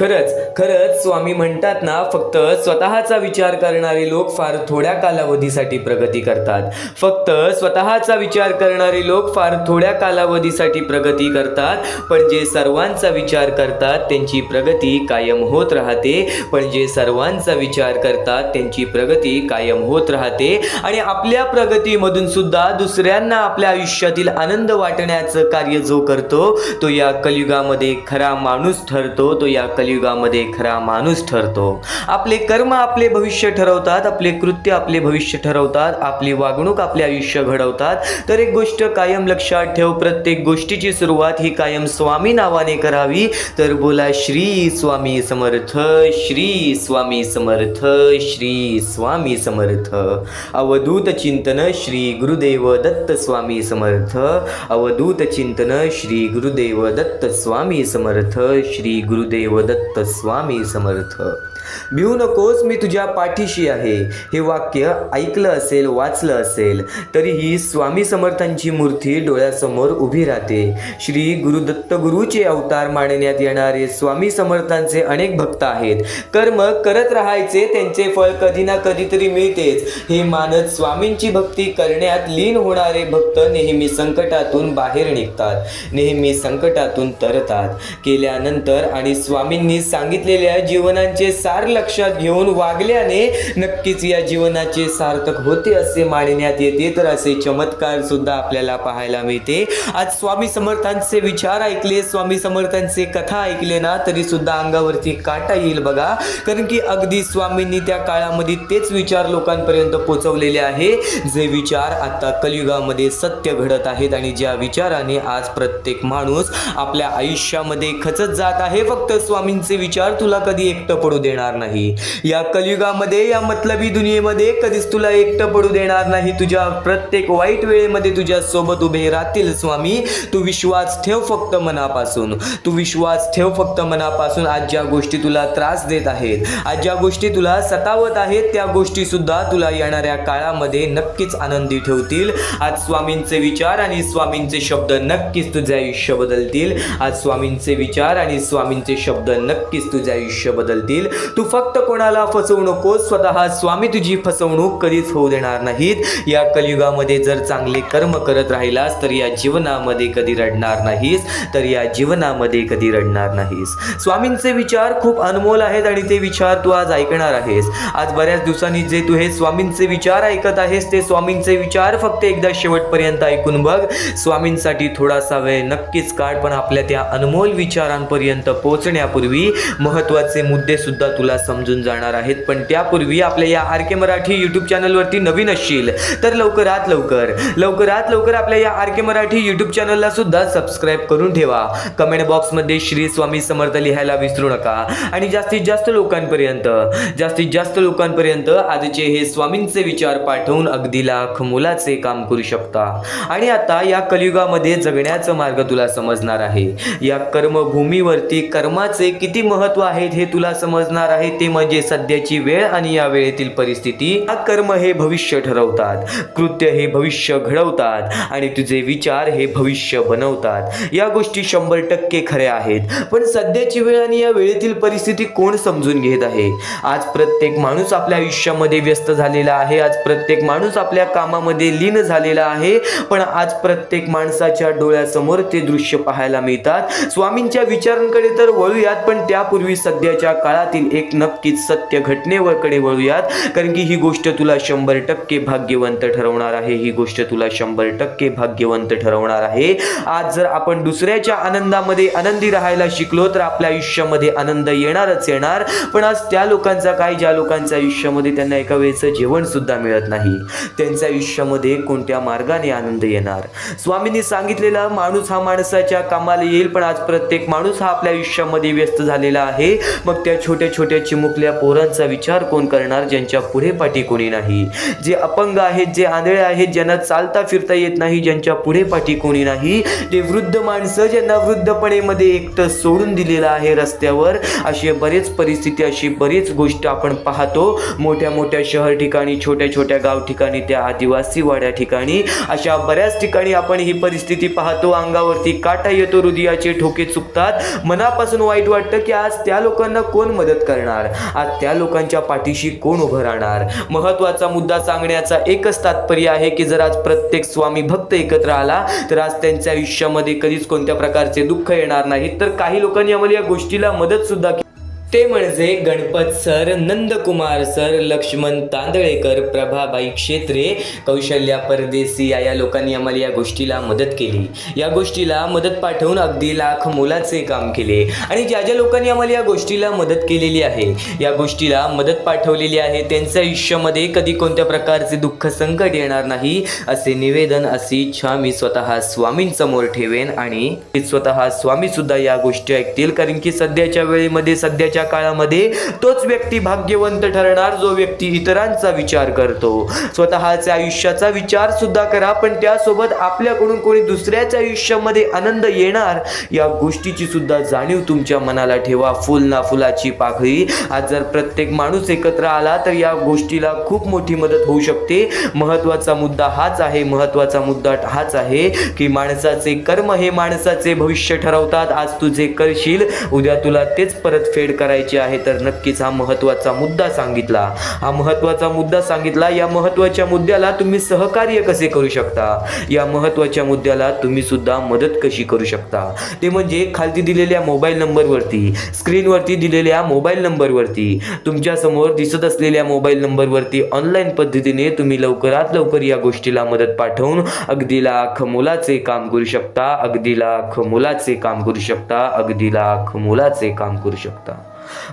खरंच स्वामी म्हणतात ना, फक्त स्वतःचा विचार करणारे लोक फार थोड्या कालावधीसाठी प्रगती करतात. फक्त स्वतःचा विचार करणारे लोक फार थोड्या कालावधीसाठी प्रगती करतात. पण जे सर्वांचा विचार करतात त्यांची प्रगती कायम होत राहते. पण जे सर्वांचा विचार करतात त्यांची प्रगती कायम होत राहते. आणि आपल्या प्रगतीमधून सुद्धा दुसऱ्यांना आपल्या आयुष्यातील आनंद वाटण्याचं कार्य जो करतो तो या कलियुगामध्ये खरा माणूस ठरतो. तो या कलियुगामध्ये खरा माणूस ठरतो. आपले कर्म आपले भविष्य ठरवतात. आपले कृत्य आपले भविष्य ठरवतात. आपली वागणूक आपले आयुष्य घडवतात. तर एक गोष्ट कायम लक्षात ठेव, प्रत्येक गोष्टीची सुरुवात ही कायम स्वामी नावाने करावी. तर बोला श्री स्वामी समर्थ, श्री स्वामी समर्थ, श्री स्वामी समर्थ. अवधूत चिंतन श्री गुरुदेव दत्त स्वामी समर्थ. अवधूत चिंतन श्री गुरुदेव दत्त स्वामी समर्थ. श्री गुरुदेव दत्त स्वामी समर्थ. भिवू नकोस, मी तुझ्या पाठीशी आहे. हे वाक्य ऐकलं असेल, वाचलं असेल तरीही स्वामी समर्थांची मूर्ती डोळ्यासमोर उभी राहते. श्री गुरुदत्त गुरुचे अवतार मानण्यात येणारे स्वामी समर्थांचे अनेक भक्त आहेत. कर्म करत राहायचे, त्यांचे फळ कधी ना कधीतरी मिळतेच हे मानत स्वामींची भक्ती करण्यात लीन होणारे भक्त नेहमी संकटातून बाहेर निघतात, नेहमी संकटातून तरतात. केल्यानंतर आणि स्वामींनी सांगितलेल्या जीवनाचे सार लक्षात घेऊन वागल्याने नक्कीच या जीवनाचे सार्थक होते असे मानण्यात येते. तर असे चमत्कार सुद्धा आपल्याला पाहायला मिळते. आज स्वामी समर्थांचे विचार ऐकले, स्वामी समर्थांचे कथा ऐकले ना तरी सुद्धा अंगावरती काटा येईल बघा. कारण की अगदी स्वामींनी त्या काळामध्ये तेच विचार लोकांपर्यंत पोहोचवलेले आहे जे विचार आता कलियुगामध्ये सत्य घडत आहेत आणि ज्या विचाराने आज प्रत्येक माणूस आपल्या आयुष्यामध्ये खचत जात आहे. फक्त स्वामींचे विचार तुला कधी एकटं पडू देणार नाही. या कलियुगामध्ये, या मतलबी दुनियेमध्ये कधीच तुला एकटं पडू देणार नाही. तुझ्या प्रत्येक वाईट वेळेमध्ये तुझ्या सोबत उभे राहतील स्वामी. तू विश्वास ठेव फक्त मनापासून. तू विश्वास ठेव फक्त मनापासून. आज ज्या गोष्टी तुला त्रास देत आहेत, आज ज्या गोष्टी तुला सतावत आहेत त्या गोष्टी सुद्धा तुला येणाऱ्या काळामध्ये नक्कीच आनंदी ठेवतील. आज स्वामींचे विचार आणि स्वामींचे शब्द नक्कीच तुझे आयुष्य बदलतील. आज स्वामींचे विचार आणि स्वामींचे शब्द नक्कीच तुझे आयुष्य बदलतील. तू फक्त कोणाला फसवू नकोस. स्वतः स्वामी तुझी फसवणूक कधीच होऊ देणार नाहीत. या कलियुगामध्ये जर चांगले कर्म करत राहिलास तर या जीवनामध्ये कधी रडणार नाहीस. तर या जीवनामध्ये कधी रडणार नाहीस. स्वामींचे विचार खूप अनमोल आहेत आणि ते विचार तू आज ऐकणार आहेस. आज बऱ्याच दिवसांनी जे तू हे स्वामींचे विचार ऐकत आहेस ते स्वामींचे विचार फक्त एकदा शेवटपर्यंत ऐकून बघ. स्वामींसाठी थोडासा वेळ नक्कीच काढ. पण आपल्या त्या अनमोल विचारांपर्यंत पोहोचण्यापूर्वी महत्त्वाचे मुद्दे सुद्धा तुला समजून जाणार आहेत. पण त्यापूर्वी आपल्या या RK मराठी यूट्यूब चॅनलवरती नवीन असशील तर लवकरात लवकर आपल्या या RK मराठी यूट्यूब चॅनलला सुद्धा सबस्क्राईब करून ठेवा. कमेंट बॉक्समध्ये श्री स्वामी समर्थ लिहायला विसरू नका. आणि जास्तीत जास्त लोकांपर्यंत आजचे हे स्वामींचे विचार पाठवून अगदी लाख मोलाचे काम करू शकता. आणि आता या कलियुगामध्ये जगण्याचा मार्ग तुला समजणार आहे. या कर्मभूमीवरती कर्माचे किती महत्त्व आहेत हे तुला समजणार आहे. ते म्हणजे सध्याची वेळ आणि या वेळेतील परिस्थिती. कर्म हे भविष्य ठरवतात, कृत्य हे भविष्य घडवतात आणि तुझे विचार हे भविष्य बनवतात. या गोष्टी 100% खऱ्या आहेत. पण सध्याची वेळ आणि या वेळेतील परिस्थिती कोण समजून घेत आहे? आज प्रत्येक माणूस आपल्या आयुष्यामध्ये व्यस्त झालेला आहे. आज प्रत्येक माणूस आपल्या कामामध्ये लीन झालेला आहे. पण आज प्रत्येक माणसाच्या डोळ्यासमोर ते दृश्य पाहायला मिळतात. स्वामींच्या विचारांकडे तर वळूयात, पण त्यापूर्वी सध्याच्या काळातील एक नक्कीच सत्य घटनेकडे वळूयात. कारण की ही गोष्ट तुला 100% भाग्यवंत ठरवणार आहे. ही गोष्ट तुला 100% भाग्यवंत ठरवणार आहे. आज जर आपण दुसऱ्याच्या आनंदामध्ये आनंदी राहायला शिकलो तर आपल्या आयुष्यामध्ये आनंद येणारच येणार. पण आज त्या लोकांचा काय, ज्या लोकांच्या आयुष्यामध्ये त्यांना एका वेळेचं जेवण सुद्धा मिळत नाही, त्यांच्या आयुष्यामध्ये कोणत्या मार्गाने आनंद येणार? स्वामींनी सांगितलेला माणूस हा माणसाच्या कामाला येईल. पण आज प्रत्येक माणूस हा आपल्या आयुष्यामध्ये व्यस्त झालेला आहे. मग त्या छोट्या चिमुकल्या पोरांचा विचार कोण करणार ज्यांच्या पुढे पाठी कोणी नाही? जे अपंग आहेत, जे आंधळे आहेत, ज्यांना चालता फिरता येत नाही, ज्यांच्या पुढे पाठी कोणी नाही, ते वृद्ध माणसं ज्यांना वृद्धपणेमध्ये एकटं सोडून दिलेलं आहे रस्त्यावर. अशी बरेच परिस्थिती, अशी बरीच गोष्ट आपण पाहतो. मोठ्या शहर ठिकाणी, छोट्या गाव ठिकाणी, त्या आदिवासी वाड्या ठिकाणी, अशा बऱ्याच ठिकाणी आपण ही परिस्थिती पाहतो. अंगावरती काटा येतो, हृदयाचे ठोके चुकतात, मनापासून वाईट वाटतं की आज त्या लोकांना कोण मदत करणार, आज त्या लोकांच्या पाठीशी कोण उभं राहणार. महत्त्वाचा मुद्दा सांगण्याचा एकच तात्पर्य आहे की जर आज प्रत्येक स्वामी भक्त एकत्र आला तर आज त्यांच्या आयुष्यामध्ये कधीच कोणत्या प्रकारचे दुःख येणार नाही. तर काही लोकांनी आम्हाला या गोष्टीला मदत सुद्धा केली, ते म्हणजे गणपत सर, नंदकुमार सर, लक्ष्मण तांदळेकर, प्रभाबाई क्षेत्रे, कौशल्या परदेसी या लोकांनी आम्हाला या गोष्टीला मदत केली. या गोष्टीला मदत पाठवून अगदी लाख मोलाचे काम केले. आणि ज्या ज्या लोकांनी आम्हाला या गोष्टीला मदत केलेली आहे, या गोष्टीला मदत पाठवलेली आहे, त्यांच्या आयुष्यामध्ये कधी कोणत्या प्रकारचे दुःख संकट येणार नाही असे निवेदन, अशी इच्छा मी स्वतः स्वामींसमोर ठेवेन आणि स्वतः स्वामी सुद्धा या गोष्टी ऐकतील. कारण की सध्याच्या वेळेमध्ये, सध्याच्या काळामध्ये तोच व्यक्ती भाग्यवंत ठरणार जो व्यक्ती इतरांचा विचार करतो. स्वतःच्या आयुष्याचा विचार सुद्धा करा, पण त्यासोबत आपल्याकडून कोणी दुसऱ्याच्या आयुष्यामध्ये आनंद येणार या गोष्टीची सुद्धा जाणीव तुमच्या मनाला ठेवा. फुल ना फुलाची पाकळी. आज जर प्रत्येक माणूस एकत्र आला तर या गोष्टीला खूप मोठी मदत होऊ शकते. महत्त्वाचा मुद्दा हाच आहे की माणसाचे कर्म हे माणसाचे भविष्य ठरवतात. आज तू जे करशील उद्या तुला तेच परतफेड करायचे आहे. तर नक्कीच हा महत्त्वाचा मुद्दा सांगितला. या महत्त्वाच्या मुद्द्याला तुम्ही सहकार्य कसे करू शकता, या महत्त्वाच्या मुद्द्याला तुम्ही सुद्धा मदत कशी करू शकता, ते म्हणजे खाली दिलेल्या मोबाईल नंबरवरती, स्क्रीनवरती दिलेल्या मोबाईल नंबरवरती, तुमच्या समोर दिसत असलेल्या मोबाईल नंबरवरती ऑनलाईन पद्धतीने तुम्ही लवकरात लवकर या गोष्टीला मदत पाठवून अगदी लाख मोलाचे काम करू शकता.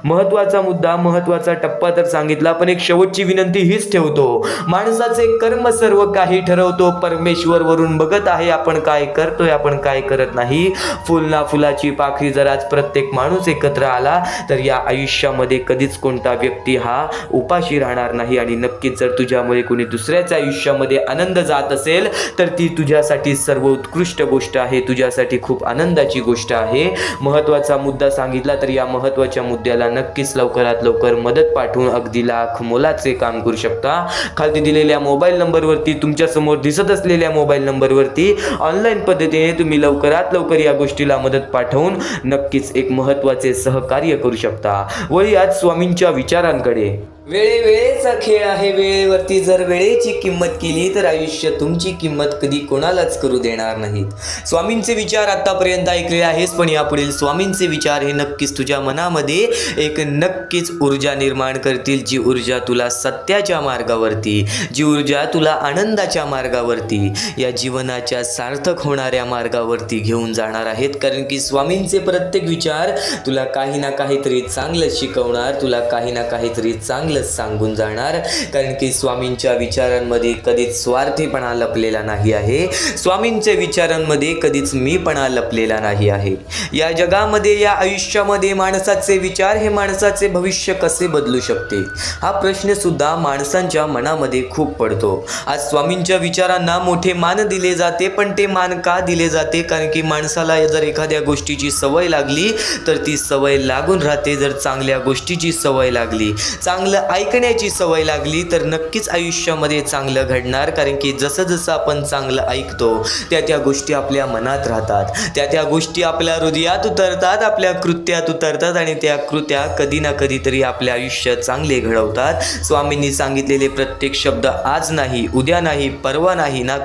महत्त्वाचा मुद्दा, महत्त्वाचा टप्पा तर सांगितला, पण एक शेवटची विनंती हीच ठेवतो. माणसाचे कर्म सर्व काही ठरवतो. परमेश्वर वरून बघत आहे आपण काय करतोय, आपण काय करत नाही. फुल ना फुलाची पाखरी. जर आज प्रत्येक माणूस एकत्र आला तर या आयुष्यामध्ये कधीच कोणता व्यक्ती हा उपाशी राहणार नाही. आणि नक्कीच जर तुझ्यामुळे कोणी दुसऱ्याच्या आयुष्यामध्ये आनंद जात असेल तर ती तुझ्यासाठी सर्वोत्कृष्ट गोष्ट आहे, तुझ्यासाठी खूप आनंदाची गोष्ट आहे. महत्त्वाचा मुद्दा सांगितला तर या महत्त्वाच्या मुद्द्याला नक्कीच लवकरात लवकर मदत पाठवून अगदी लाख मोलाचे काम करू शकता. खाली दिलेल्या मोबाईल नंबरवरती, तुमच्या समोर दिसत असलेल्या मोबाईल नंबरवरती ऑनलाईन पद्धतीने तुम्ही लवकरात लवकर या गोष्टीला मदत पाठवून नक्कीच एक महत्त्वाचे सहकार्य करू शकता. वळूयात स्वामींच्या विचारांकडे. वेळेचा खेळ आहे. वेळेवरती जर वेळेची किंमत केली तर आयुष्य तुमची किंमत कधी कोणालाच करू देणार नाहीत. स्वामींचे विचार आतापर्यंत ऐकले आहेस, पण यापुढील स्वामींचे विचार हे नक्कीच तुझ्या मनामध्ये एक नक्कीच ऊर्जा निर्माण करतील. जी ऊर्जा तुला सत्याच्या मार्गावरती, जी ऊर्जा तुला आनंदाच्या मार्गावरती, या जीवनाच्या सार्थक होणाऱ्या मार्गावरती घेऊन जाणार आहेत. कारण की स्वामींचे प्रत्येक विचार तुला काही ना काहीतरी चांगलं शिकवणार, तुला काही ना काहीतरी चांगलं सांगून जाणार. कारण की स्वामींच्या विचारांमध्ये कधीच स्वार्थीपणा लपलेला नाही आहे. स्वामींच्या विचारांमध्ये कधीच मीपणा लपलेला नाही आहे. या जगामध्ये, या आयुष्यामध्ये माणसाचे विचार हे माणसाचे भविष्य कसे बदलू शकते, हा प्रश्न सुद्धा माणसांच्या मनामध्ये खूप पडतो. आज स्वामींच्या विचारांना मोठे मान दिले जाते, पण ते मान का दिले जाते? कारण की माणसाला जर एखाद्या गोष्टीची सवय लागली तर ती सवय लागून राहते. जर चांगल्या गोष्टीची सवय लागली, चांगलं ऐकण्याची सवय लागली तर नक्कीच आयुष्यामध्ये चांगलं घडणार. कारण की जसं जसं आपण चांगलं ऐकतो त्या गोष्टी आपल्या मनात राहतात, त्या गोष्टी आपल्या हृदयात उतरतात, आपल्या कृत्यात उतरतात आणि त्या कृत्या कधी ना कधीतरी आपल्या आयुष्य चांगले घडवतात. स्वामींनी सांगितलेले प्रत्येक शब्द आज नाही, उद्या नाही, परवा नाही ना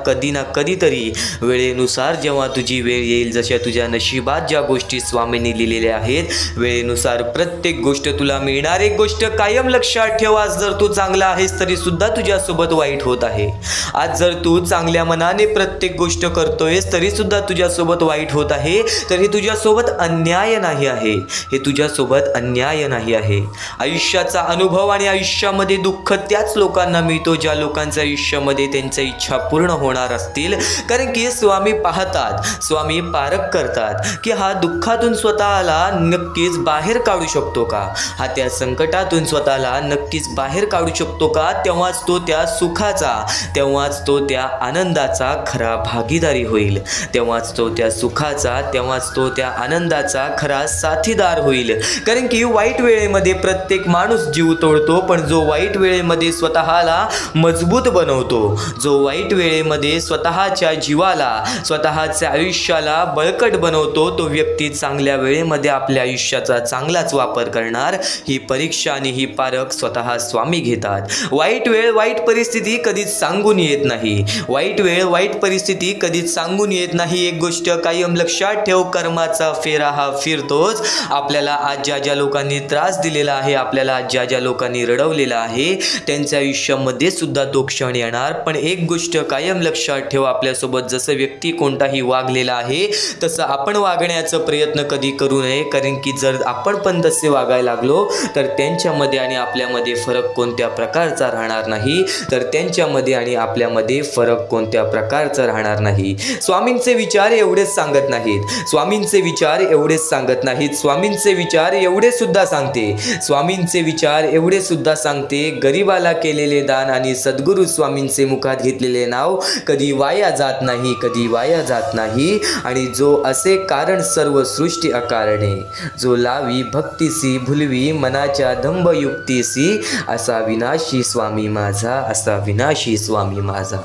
कधीतरी वेळेनुसार जेव्हा तुझी वेळ येईल, जशा तुझ्या नशिबात ज्या गोष्टी स्वामींनी लिहिलेल्या आहेत, वेळेनुसार प्रत्येक गोष्ट तुला मिळणार. एक गोष्ट कायम लक्षात ठेव, आज जर तू चांगला आहेस तरी सुद्धा तुझ्यासोबत वाईट होत आहे. आज जर तू चांगल्या मनाने प्रत्येक गोष्ट करतोयस तरी सुद्धा तुझ्यासोबत वाईट होत आहे, तर हे तुझ्यासोबत अन्याय नाही आहे, हे तुझ्यासोबत अन्याय नाही आहे. आयुष्याचा अनुभव आणि आयुष्यामध्ये दुःख त्याच लोकांना मिळतो ज्या लोकांच्या आयुष्यामध्ये त्यांच्या इच्छा पूर्ण होणार असतील. कारण की स्वामी पाहतात, स्वामी पारख करतात की हा दुःखातून स्वतःला नक्कीच बाहेर काढू शकतो का, हा त्या संकटातून स्वतःला नक्कीच बाहेर काढू शकतो का, तेव्हाच तो त्या सुखाचा, तेव्हाच तो त्या आनंदाचा खरा भागीदारी होईल, तेव्हाच तो त्या सुखाचा, तेव्हाच तो त्या आनंदाचा खरा साथीदार होईल. कारण की वाईट वेळेमध्ये प्रत्येक माणूस जीव तोडतो, पण जो वाईट वेळेमध्ये स्वतःला मजबूत बनवतो, जो वाईट वेळेमध्ये स्वतःच्या जीवाला, स्वतःच्या आयुष्याला बळकट बनवतो, तो व्यक्ती चांगल्या वेळेमध्ये आपल्या आयुष्याचा चांगलाच वापर करणार. ही परीक्षा आणि ही पारख स्वतः स्वामी घेतात. वाईट वेळ, वाईट परिस्थिती कधीच सांगून येत नाही. वाईट वेळ, वाईट परिस्थिती कधीच सांगून येत नाही. एक गोष्ट कायम लक्षात ठेव, कर्माचा फेरा हा फिरतोच. आपल्याला आज ज्या ज्या लोकांनी त्रास दिलेला आहे, आपल्याला आज ज्या ज्या लोकांनी रडवलेलं आहे, त्यांच्या आयुष्यामध्ये सुद्धा तो क्षण येणार. पण एक गोष्ट कायम लक्षात ठेव, आपल्यासोबत जसं व्यक्ती कोणताही वागलेला आहे तसं आपण वागण्याचा प्रयत्न कधी करू नये. कारण की जर आपण पण तसे वागायला लागलो तर त्यांच्यामध्ये आणि आपल्यामध्ये फरक कोणत्या प्रकारचा राहणार नाही, तर त्यांच्यामध्ये आणि आपल्यामध्ये फरक कोणत्या प्रकारचा राहणार नाही. स्वामींचे विचार एवढेच सांगत नाहीत, स्वामींचे विचार एवढेच सांगत नाहीत, स्वामींचे विचार एवढे सुद्धा सांगते, स्वामींचे विचार एवढे सुद्धा सांगते, गरिबाला केलेले दान आणि सद्गुरू स्वामींचे मुखात घेतलेले नाव कधी वाया जात नाही, कधी वाया जात नाही. आणि जो असे कारण सर्व सृष्टी अकारणे, जो लावी भक्तीसी भुलवी मनाच्या दंभयुक्तीसी, असा विनाशी स्वामी माझा, असा विनाशी स्वामी माझा.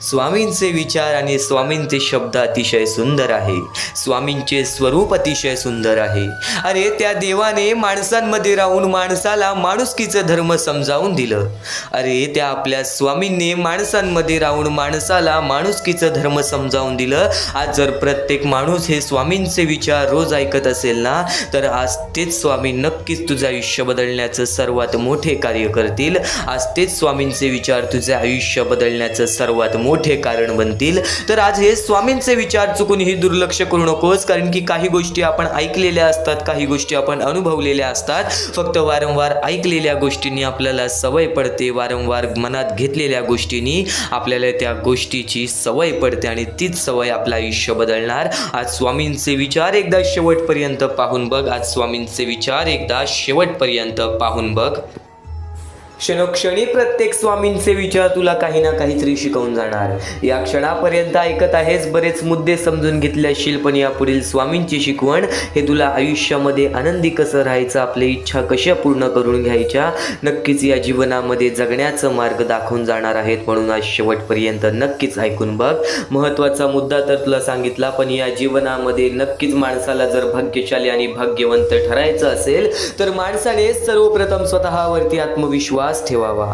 स्वामींचे विचार आणि स्वामींचे शब्द अतिशय सुंदर आहे, स्वामींचे स्वरूप अतिशय सुंदर आहे. अरे त्या देवाने माणसांमध्ये राहून माणसाला माणुसकीचं धर्म समजावून दिलं. अरे त्या आपल्या स्वामींनी माणसांमध्ये राहून माणसाला माणुसकीचं धर्म समजावून दिलं. आज जर प्रत्येक माणूस हे स्वामींचे विचार रोज ऐकत असेल ना, तर आज तेच स्वामी नक्कीच तुझं आयुष्य बदलण्याचं सर्वात मोठे कार्य करतील. आज तेच स्वामींचे विचार तुझे आयुष्य बदलण्याचं सर्वात मोठे कारण बनतील. तर आज हे स्वामींचे विचार चुकूनही दुर्लक्ष करू नकोस. कारण की काही गोष्टी आपण ऐकलेल्या असतात, काही गोष्टी आपण अनुभवलेल्या असतात. फक्त वारंवार ऐकलेल्या गोष्टींनी आपल्याला सवय पडते, वारंवार मनात घेतलेल्या गोष्टींनी आपल्याला त्या गोष्टीची सवय पडते आणि तीच सवय आपलं आयुष्य बदलणार. आज स्वामींचे विचार एकदा शेवटपर्यंत पाहून बघ, आज स्वामींचे विचार एकदा शेवटपर्यंत पाहून बघ. क्षणोक्षणी प्रत्येक स्वामींचे विचार तुला काही ना काहीतरी शिकवून जाणार. या क्षणापर्यंत ऐकत आहेस, बरेच मुद्दे समजून घेतले असशील, पण या पुढील स्वामींची शिकवण हे तुला आयुष्यामध्ये आनंदी कसं राहायचं, आपल्या इच्छा कशा पूर्ण करून घ्यायच्या, नक्कीच या जीवनामध्ये जगण्याचा मार्ग दाखवून जाणार आहेत. म्हणून आज शेवटपर्यंत नक्कीच ऐकून बघ. महत्त्वाचा मुद्दा तर तुला सांगितला, पण या जीवनामध्ये नक्कीच माणसाला जर भाग्यशाली आणि भाग्यवंत ठरायचं असेल तर माणसाने सर्वप्रथम स्वतःवरती आत्मविश्वास ठेवावा.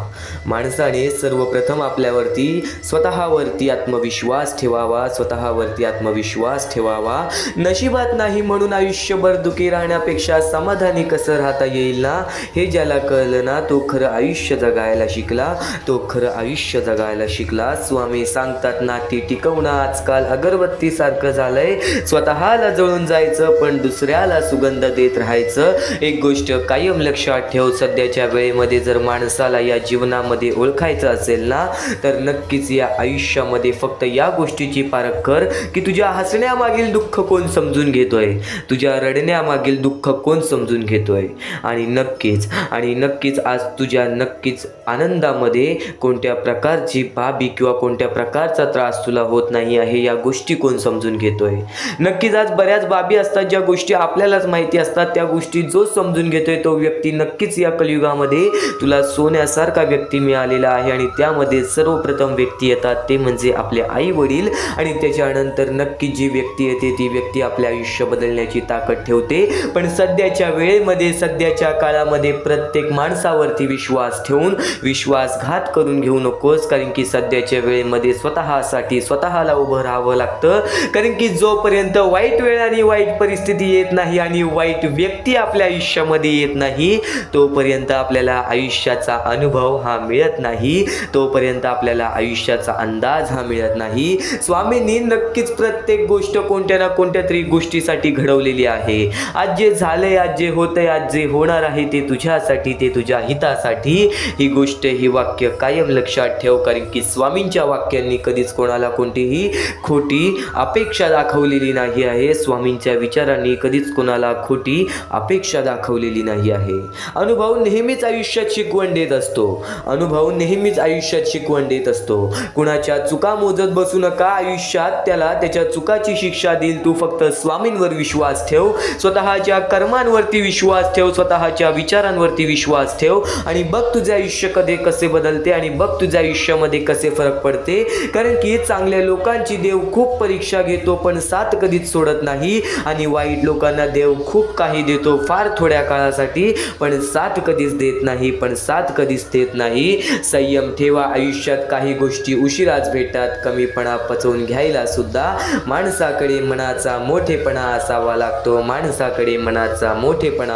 माणसाने सर्वप्रथम आपल्यावरती स्वतःवरती आत्मविश्वास ठेवावा, स्वतःवरती आत्मविश्वास ठेवावा. नशिबात नाही म्हणून आयुष्यभर दुखी राहण्यापेक्षा समाधानी कसं राहता येईल ना, हे ज्याला कळलं ना, तो खरं आयुष्य जगायला शिकला, तो खरं आयुष्य जगायला शिकला. स्वामी सांगतात ना, ती टिकवणं आजकाल अगरबत्तीसारखं झालंय. स्वतःला जळून जायचं पण दुसऱ्याला सुगंध देत राहायचं. एक गोष्ट कायम लक्षात ठेव, सध्याच्या वेळेमध्ये जर माणसाला या जीवनामध्ये ओळखायचं असेल ना, तर नक्कीच या आयुष्यामध्ये फक्त या गोष्टीची पारख कर की तुझ्या हसण्यामागील दुःख कोण समजून घेतोय, तुझ्या रडण्यामागील दुःख कोण समजून घेतोय. आणि नक्कीच आज तुझ्या नक्कीच आनंदामध्ये कोणत्या प्रकारची बाबी किंवा कोणत्या प्रकारचा त्रास तुला होत नाही आहे, या गोष्टी कोण समजून घेतोय. नक्कीच आज बऱ्याच बाबी असतात ज्या गोष्टी आपल्यालाच माहिती असतात, त्या गोष्टी जो समजून घेतोय तो व्यक्ती नक्कीच या कलियुगामध्ये तुला सोन्यासारखा व्यक्ती मिळालेला आहे. आणि त्यामध्ये सर्वप्रथम व्यक्ती येतात ते म्हणजे आपले आई वडील. आणि त्याच्यानंतर नक्की जी व्यक्ती येते ती व्यक्ती आपल्या आयुष्य बदलण्याची ताकद ठेवते. पण सध्याच्या वेळेमध्ये, सध्याच्या काळामध्ये प्रत्येक माणसावरती विश्वास ठेवून विश्वासघात करून घेऊ नकोस. कारण की सध्याच्या वेळेमध्ये स्वतःसाठी स्वतःला उभं राहावं लागतं. कारण की जोपर्यंत वाईट वेळ आणि वाईट परिस्थिती येत नाही आणि वाईट व्यक्ती आपल्या आयुष्यामध्ये येत नाही, तोपर्यंत आपल्याला आयुष्याचा अनुभव हा मिळत नाही, तोपर्यंत आपल्याला आयुष्याचा अंदाज हा मिळत नाही. स्वामींनी नक्कीच प्रत्येक गोष्ट कोणत्या ना कोणत्या तरी गोष्टीसाठी घडवलेली आहे. आज जे झालंय, आज जे होतंय, आज जे होणार आहे ते तुझ्यासाठी, ते तुझ्या हितासाठी. ही गोष्ट, ही वाक्य कायम लक्षात ठेव. कारण की स्वामींच्या वाक्यांनी कधीच कोणाला कोणतीही खोटी अपेक्षा दाखवलेली नाही आहे. स्वामींच्या विचारांनी कधीच कोणाला खोटी अपेक्षा दाखवलेली नाही आहे. अनुभव नेहमीच आयुष्यात शिकवण शिकवण देत असतो. अनुभव नेहमीच आयुष्यात शिकवण देत असतो. कुणाच्या चुका मोजत बसू नका. आयुष्यात त्याला त्याच्या चुकाची शिक्षा देईल. तू फक्त स्वामींवर विश्वास ठेव, स्वतःच्या कर्मांवरती विश्वास ठेव, स्वतःच्या विचारांवरती विश्वास ठेव आणि बघ तुझे आयुष्य कसे बदलते आणि बघ तुझ्या आयुष्यामध्ये कसे फरक पडते. कारण की चांगल्या लोकांची देव खूप परीक्षा घेतो पण साथ कधीच सोडत नाही आणि वाईट लोकांना देव खूप काही देतो फार थोड्या काळासाठी पण साथ कधीच देत नाही, संयम ठेवा. आयुष्यात काही गोष्टी उशिराच भेटतात. कमीपणा पचवून घ्यायला सुद्धा माणसाकडे मनाचा मोठेपणा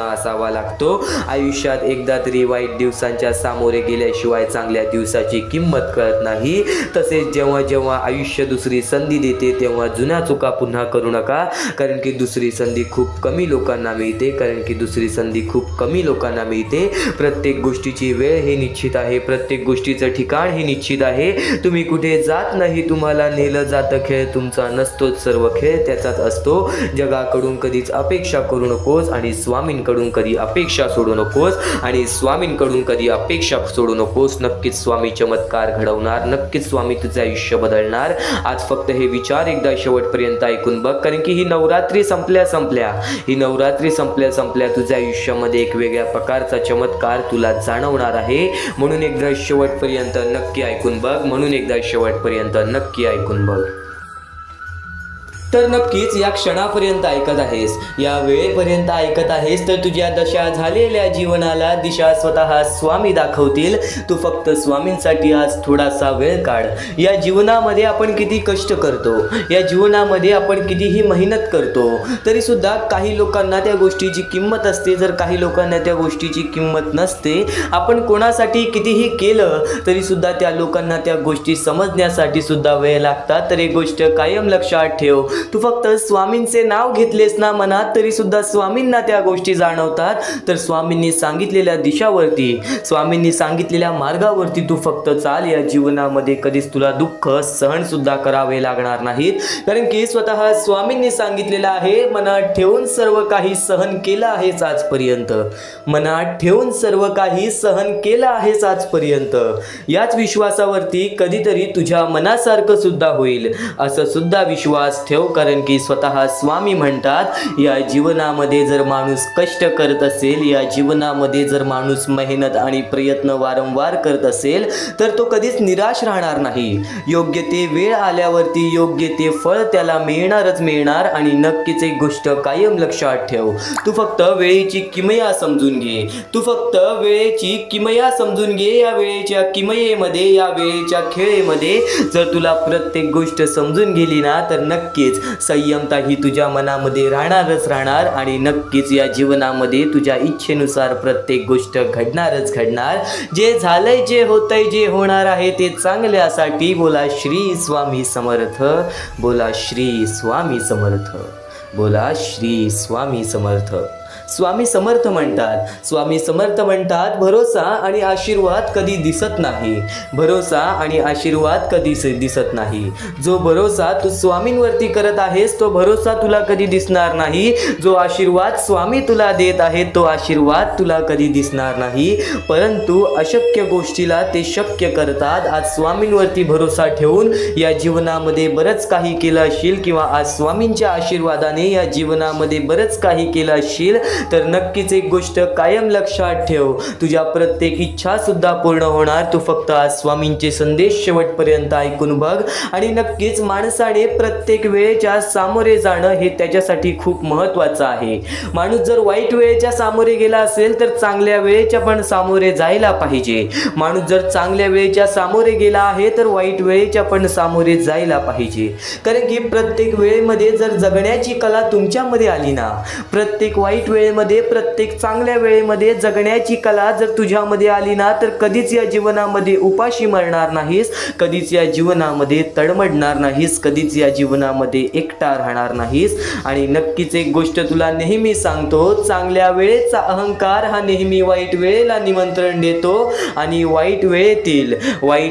असावा लागतो. आयुष्यात एकदा तरी वाईट दिवसांच्या सामोरे गेल्याशिवाय चांगल्या दिवसाची किंमत कळत नाही. तसेच जेव्हा जेव्हा आयुष्य दुसरी संधी देते तेव्हा जुन्या चुका पुन्हा करू नका. कारण की दुसरी संधी खूप कमी लोकांना मिळते. प्रत्येक गोष्टीची वेळ हे निश्चित आहे, प्रत्येक गोष्टीचं ठिकाण हे निश्चित आहे. तुम्ही कुठे जात नाही, तुम्हाला नेलं जातं. खेळ तुमचा नसतोच, सर्व खेळ त्याचाच असतो. जगाकडून कधीच अपेक्षा करू नकोस आणि स्वामींकडून कधी अपेक्षा सोडू नकोस. नक्कीच स्वामी चमत्कार घडवणार, नक्कीच स्वामी तुझे आयुष्य बदलणार. आज फक्त हे विचार एकदा शेवटपर्यंत ऐकून बघ. कारण की ही नवरात्री संपल्या तुझ्या आयुष्यामध्ये एक वेगळ्या प्रकारचा चमत्कार तुला जाणवणार आहे. म्हणून एकदा शेवटपर्यंत नक्की ऐकून बघ. तर नक्कीच या क्षणापर्यंत ऐकत आहेस, या वेळेपर्यंत ऐकत आहेस तर तुझ्या दशा झालेल्या जीवनाला दिशा स्वतः स्वामी दाखवतील. तू फक्त स्वामींसाठी आज थोडासा वेळ काढ. या जीवनामध्ये आपण किती कष्ट करतो, या जीवनामध्ये आपण कितीही मेहनत करतो, तरी सुद्धा काही लोकांना त्या गोष्टीची किंमत असते, जर काही लोकांना त्या गोष्टीची किंमत नसते. आपण कोणासाठी कितीही केलं तरी सुद्धा त्या लोकांना त्या गोष्टी समजण्यासाठी सुद्धा वेळ लागतात. तर एक गोष्ट कायम लक्षात ठेव, तू फक्त स्वामींचे नाव घेतलेस ना मनात तरी सुद्धा स्वामींना त्या गोष्टी जाणवतात. तर स्वामींनी सांगितलेल्या दिशावरती, स्वामींनी सांगितलेल्या मार्गावरती तू फक्त चाल. या जीवनामध्ये कधीच तुला दुःख सहन सुद्धा करावे लागणार नाहीत. कारण की स्वतः स्वामींनी सांगितलेलं आहे, मनात ठेवून सर्व काही सहन केलं आहेस आजपर्यंत. याच विश्वासावरती कधीतरी तुझ्या मनासारखं सुद्धा होईल असं सुद्धा विश्वास ठेव. कारण की स्वतः स्वामी म्हणतात, या जीवनामध्ये जर माणूस कष्ट करत असेल, या जीवनामध्ये जर माणूस मेहनत आणि प्रयत्न वारंवार करत असेल तर तो कधीच निराश राहणार नाही. योग्य ते वेळ आल्यावरती योग्य ते फळ त्याला मिळणार. आणि नक्कीच एक गोष्ट कायम लक्षात ठेव, तू फक्त वेळेची किमया समजून घे. या वेळेच्या किमयेमध्ये, या वेळेच्या खेळेमध्ये जर तुला प्रत्येक गोष्ट समजून गेली ना तर नक्कीच संयमता ही तुझ्या मनामध्ये राहणार आणि नक्कीच या जीवनामध्ये तुझ्या इच्छेनुसार प्रत्येक गोष्ट घडणार. जे झालंय, जे होतंय, जे होणार आहे ते चांगल्यासाठी. बोला श्री स्वामी समर्थ, बोला श्री स्वामी समर्थ. स्वामी समर्थ म्हणतात, भरोसा आणि आशीर्वाद कधी दिसत नाही. जो भरोसा तू स्वामींवरती करत आहेस तो भरोसा तुला कधी दिसणार नाही. जो आशीर्वाद स्वामी तुला देत आहे तो आशीर्वाद तुला कधी दिसणार नाही. परंतु अशक्य गोष्टीला ते शक्य करतात. आज स्वामींवरती भरोसा ठेवून या जीवनामध्ये बरंच काही केलं असशील किंवा आज स्वामींच्या आशीर्वादाने या जीवनामध्ये बरंच काही केलं असशील तर नक्कीच एक गोष्ट कायम लक्षात ठेव, तुझ्या प्रत्येक इच्छा सुद्धा पूर्ण होणार. तू फक्त आज स्वामींचे संदेश शेवटपर्यंत ऐकून बघ. आणि नक्कीच माणसाने प्रत्येक वेळेच्या सामोरे जाणं हे त्याच्यासाठी खूप महत्त्वाचं आहे. माणूस जर वाईट वेळेच्या सामोरे गेला असेल तर चांगल्या वेळेच्या पण सामोरे जायला पाहिजे. माणूस जर चांगल्या वेळेच्या सामोरे गेला आहे तर वाईट वेळेच्या पण सामोरे जायला पाहिजे. कारण की प्रत्येक वेळेमध्ये जर जगण्याची कला तुमच्यामध्ये आली ना, प्रत्येक वाईट वेळेमध्ये, प्रत्येक चांगल्या वेळेमध्ये जगण्याची कला जर तुझ्यामध्ये आली ना तर कधीच या जीवनामध्ये उपाशी मरणार नाहीस, कधीच या जीवनामध्ये तडमडणार नाहीस, कधीच या जीवनामध्ये एकटा राहणार नाहीस. आणि नक्कीच एक गोष्ट तुला नेहमी सांगतो, चांगल्या वेळेचा अहंकार हा नेहमी वाईट वेळेला निमंत्रण देतो आणि वाईट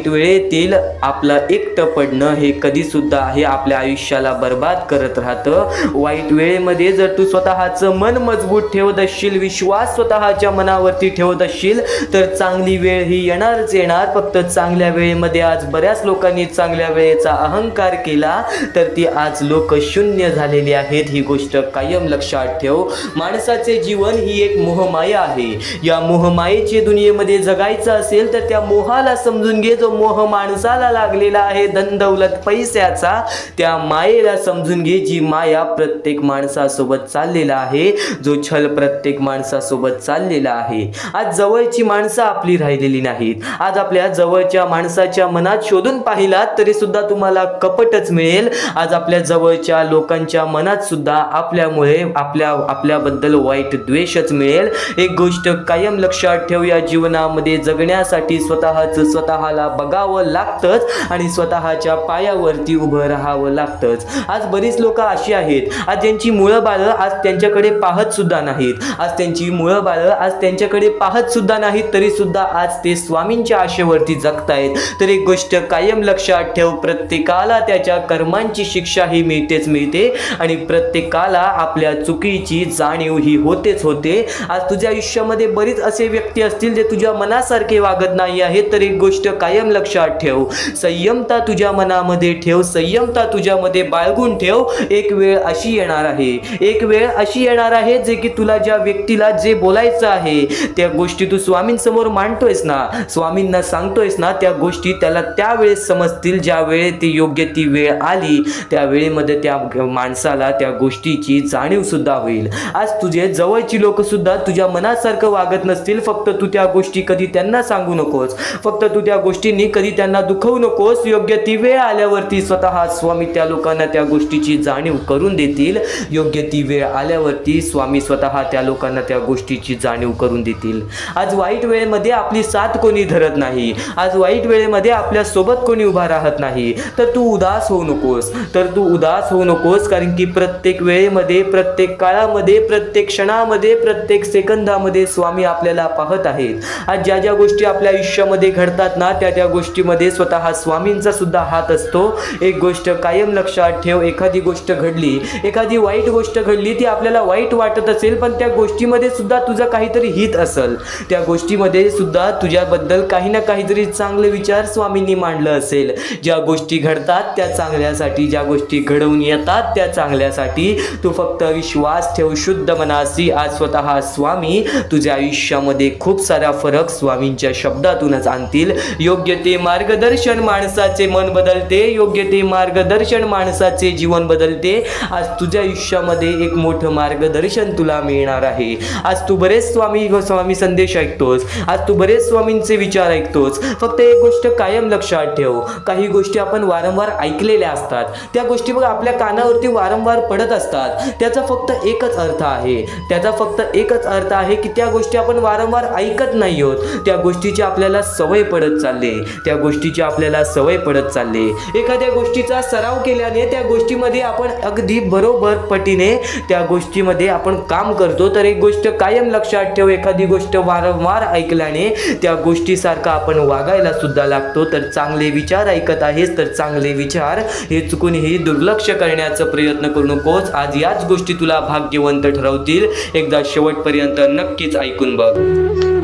वेळेतील आपलं एकटं पडणं हे कधी सुद्धा हे आपल्या आयुष्याला बर्बाद करत राहतं. वाईट वेळेमध्ये जर तू स्वतःचं मन मजबूत ठेवत असशील, विश्वास स्वतःच्या मनावरती ठेवत असशील तर चांगली वेळ ही येणारच येणार. फक्त चांगल्या वेळेमध्ये आज बऱ्याच लोकांनी चांगल्या वेळेचा अहंकार केला तर ती आज लोक शून्य झालेली आहेत. ही गोष्ट कायम लक्षात ठेव. माणसाचे जीवन ही एक मोहमाया आहे. या मोहमायेच्या दुनियेमध्ये जगायचं असेल तर त्या मोहाला समजून घे. जो मोह माणसाला लागलेला आहे धन दौलत पैशाचा, त्या मायेला समजून घे जी माया प्रत्येक माणसासोबत चाललेला आहे, जो छल प्रत्येक माणसासोबत चाललेला आहे. आज जवळची माणसं आपली राहिलेली नाहीत. आज आपल्या जवळच्या माणसाच्या मनात शोधून पाहिलात तरी सुद्धा तुम्हाला कपटच मिळेल. आज आपल्या जवळच्या लोकांच्या मनात सुद्धा आपल्यामुळे आपल्याबद्दल वाईट द्वेषच मिळेल. एक गोष्ट कायम लक्षात ठेव, या जीवनामध्ये जगण्यासाठी स्वतःला बघावं लागतंच आणि स्वतःच्या पायावरती उभं राहावं लागतंच. आज बरीच लोक अशी आहेत आज ज्यांची मुळं बाळं आज त्यांच्याकडे पाहत सुद्धा नाहीत. आज त्यांची मुळं बाळं आज त्यांच्याकडे पाहत सुद्धा नाहीत तरी सुद्धा आज ते स्वामींच्या आशेवरती जगतायत. तर एक गोष्ट कायम लक्षात ठेव, प्रत्येकाला त्याच्या कर्मांची शिक्षा ही मिळतेच मिळते आणि प्रत्येकाला आपल्या चुकीची जाणीव ही होतेच होते. आज तुझ्या आयुष्यामध्ये बरीच असे व्यक्ती असतील जे तुझ्या मनासारखे वागत नाही आहेत. तर एक गोष्ट कायम लक्षात ठेव, संयमता तुझ्या मनामध्ये ठेव, संयमता तुझ्यामध्ये बाळगून ठेव. एक वेळ अशी येणार आहे, एक वेळ अशी येणार आहे जे की तुला ज्या व्यक्तीला जे बोलायचं आहे त्या गोष्टी तू स्वामींसमोर मांडतोयस ना, स्वामींना सांगतोयस ना, त्या गोष्टी त्याला त्यावेळेस समजतील ज्या वेळेस ती योग्य ती वेळ आली. त्या वेळेमध्ये त्या माणसाला त्या गोष्टीची जाणीव सुद्धा होईल. आज तुझे जवळची लोक सुद्धा तुझ्या मनासारखं वागत नसतील. फक्त तू त्या गोष्टी कधी त्यांना सांगू नकोस, फक्त तू त्या गोष्टींनी कधी त्यांना दुखवू नकोस. योग्य ती वेळ आल्यावरती स्वतः स्वामी त्या लोकांना त्या गोष्टीची जाणीव करून देतील. योग्य ती वेळ आल्यावरती स्वामी स्वतः त्या लोकांना त्या गोष्टीची जाणीव करून देतील. आज वाईट वेळेमध्ये आपली साथ कोणी धरत नाही, आज वाईट वेळेमध्ये आपल्या सोबत कोणी उभा राहत नाही. तर तू उदास होऊ नकोस, तर तू उदास होऊ नकोस. कारण की प्रत्येक वेळेमध्ये, प्रत्येक काळामध्ये, प्रत्येक क्षणामध्ये, प्रत्येक सेकंदामध्ये स्वामी आपल्याला पाहत आहेत. आज ज्या ज्या गोष्टी आपल्या आयुष्यामध्ये घडतात ना त्या त्या गोष्टीमध्ये स्वतः स्वामींचा सुद्धा हात असतो. एक गोष्ट कायम लक्षात ठेव, एखादी गोष्ट घडली, एखादी वाईट गोष्ट घडली, ती आपल्याला वाईट वाटत असेल पण त्या गोष्टीमध्ये सुद्धा तुझं काहीतरी हित असेल, त्या गोष्टीमध्ये सुद्धा तुझ्याबद्दल काही ना काहीतरी चांगले विचार स्वामींनी मांडलं असेल. ज्या गोष्टी घडतात त्या चांगल्यासाठी, ज्या गोष्टी घडवून येतात त्या चांगल्यासाठी. तू फक्त विश्वास ठेव शुद्ध मनाशी. आज स्वतः स्वामी तुझ्या आयुष्यामध्ये खूप सारा फरक स्वामींच्या शब्दातूनच आणतील. योग्य ते मार्गदर्शन माणसाचे मन बदलते, योग्य ते मार्गदर्शन माणसाचे जीवन बदलते. आज तुझ्या आयुष्यामध्ये एक मोठं मार्गदर्शन तुला मिळणार आहे. आज तू बरेच स्वामी संदेश ऐकतोस, आज तू बरेच स्वामींचे विचार ऐकतोस. फक्त एक गोष्ट कायम लक्षात ठेव, काही गोष्टी आपण वारंवार ऐकलेल्या असतात, त्या गोष्टी बघ आपल्या कानावरती वारंवार पडत असतात. त्याचा फक्त एकच अर्थ आहे, त्याचा फक्त एकच अर्थ आहे की त्या गोष्टी आपण वारंवार ऐकत नाही आहोत. त्या गोष्टीची आपल्याला सवय पडत चालली, त्या गोष्टीची आपल्याला सवय पडत चालली. एखाद्या गोष्टीचा सराव केल्याने त्या गोष्टीमध्ये आपण अगदी बरोबर पटीने त्या गोष्टीमध्ये आपण काम करतो. तर एक गोष्ट कायम लक्षात ठेव, एखादी गोष्ट वारंवार ऐकल्याने त्या गोष्टीसारखा आपण वागायला सुद्धा लागतो. तर चांगले विचार ऐकत आहेस तर चांगले विचार हे चुकूनही दुर्लक्ष करण्याचा प्रयत्न करू नकोस. आज याच गोष्टी तुला भाग्यवंत ठरवतील. एकदा शेवटपर्यंत नक्कीच ऐकून बघ.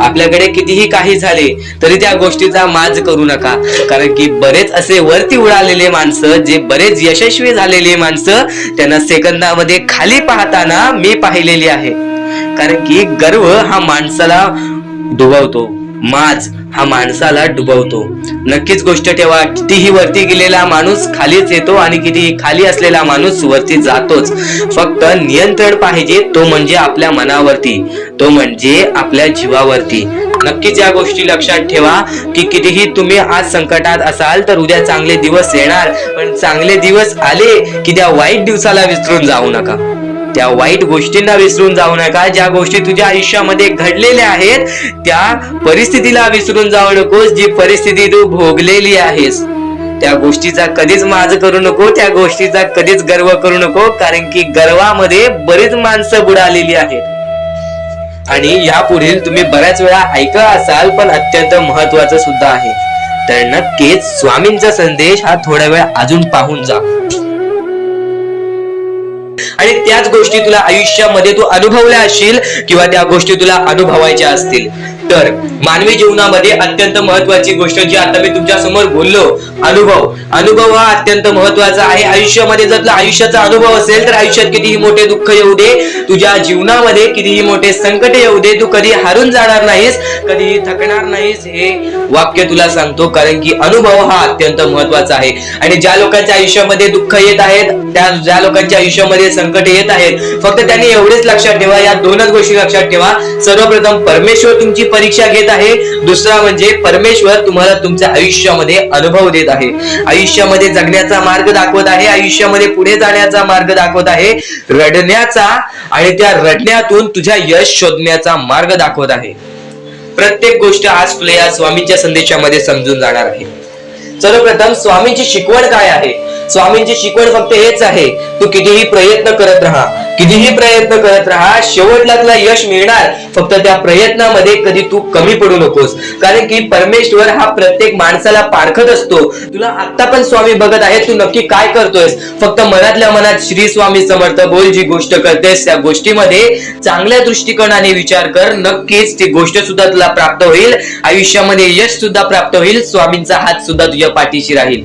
आपल्याकडे कितीही काही झाले तरी त्या गोष्टीचा माज करू नका. कारण की बरेच असे वरती उडालेले माणसं, जे बरेच यशस्वी झालेले माणसं, त्यांना सेकंदामध्ये खाली पाहताना मी पाहिलेली आहे. कारण की गर्व हा माणसाला डुबवतो, माज हा माणसाला डुबवतो. नक्कीच गोष्ट ठेवा, कितीही वरती गेलेला माणूस खालीच येतो आणि कितीही खाली असलेला माणूस वरती जातोच. फक्त नियंत्रण पाहिजे, तो म्हणजे आपल्या मनावरती, तो म्हणजे आपल्या जीवावरती. नक्कीच या गोष्टी लक्षात ठेवा की कितीही तुम्ही आज संकटात असाल तर उद्या चांगले दिवस येणार. पण चांगले दिवस आले की त्या वाईट दिवसाला विसरून जाऊ नका, त्या वाईट गोष्टींना विसरून जाऊ नका. ज्या गोष्टी तुझ्या आयुष्यामध्ये घडलेल्या आहेत त्या परिस्थितीला विसरून जाऊ नकोस. जी परिस्थिती तू भोगलेली आहेस त्या गोष्टीचा कधीच माज करू नको, त्या गोष्टीचा कधीच गर्व करू नको. कारण की गर्वामध्ये बरीच माणसं बुडालेली आहेत. आणि यापुढील तुम्ही बऱ्याच वेळा ऐकलं असाल पण अत्यंत महत्वाचं सुद्धा आहे. तर नक्कीच स्वामींचा संदेश हा थोडा वेळ अजून पाहून जा. आणि आणि त्याच गोष्टी तुला आयुष्यामध्ये तू अनुभवल्या असशील किंवा त्या गोष्टी तुला अनुभवायच्या असतील. तर मानवी जीवनामध्ये अत्यंत महत्वाची गोष्ट जी आता मी तुमच्या समोर बोललो, अनुभव हा अत्यंत महत्वाचा आहे. आयुष्यामध्ये जर तुला आयुष्याचा अनुभव असेल तर आयुष्यात कितीही मोठे दुःख येऊ दे, तुझ्या जीवनामध्ये कितीही मोठे संकट येऊ दे, तू कधी हारून जाणार नाहीस, कधीही थकणार नाहीस, हे वाक्य तुला सांगतो. कारण की अनुभव हा अत्यंत महत्वाचा आहे. आणि ज्या लोकांच्या आयुष्यामध्ये दुःख येत आहेत, ज्या लोकांच्या आयुष्यामध्ये संकट येत आहेत, फक्त त्यांनी एवढेच लक्षात ठेवा, या दोनच गोष्टी लक्षात ठेवा. सर्वप्रथम परमेश्वर तुमची परीक्षा घेत आहे, दुसरा म्हणजे परमेश्वर तुम्हाला तुमच्या आयुष्यामध्ये अनुभव देत आहे, आयुष्यामध्ये जगण्याचा मार्ग दाखवत आहे, आयुष्यामध्ये पुढे जाण्याचा मार्ग दाखवत आहे, रडण्याचा आणि त्या रडण्यातून तुझ्या यश शोधण्याचा मार्ग दाखवत आहे. प्रत्येक गोष्ट आज तुला या स्वामींच्या संदेशामध्ये समजून जाणार आहे. सर्वप्रथम स्वामींची शिकवण काय आहे? स्वामींची शिकवण फक्त हेच आहे, तू कितीही प्रयत्न करत राहा, शेवटला तुला यश मिळणार. फक्त त्या प्रयत्नामध्ये कधी तू कमी पडू नकोस. कारण की परमेश्वर हा प्रत्येक माणसाला पारखत असतो. तुला आता पण स्वामी बघत आहे, तू नक्की काय करतोयस. फक्त मनातल्या मनात श्री स्वामी समर्थ बोल, जी गोष्ट करतेस त्या गोष्टीमध्ये चांगल्या दृष्टिकोनाने विचार कर, नक्कीच ती गोष्ट सुद्धा तुला प्राप्त होईल, आयुष्यामध्ये यश सुद्धा प्राप्त होईल, स्वामींचा हात सुद्धा तुझ्या पाठीशी राहील.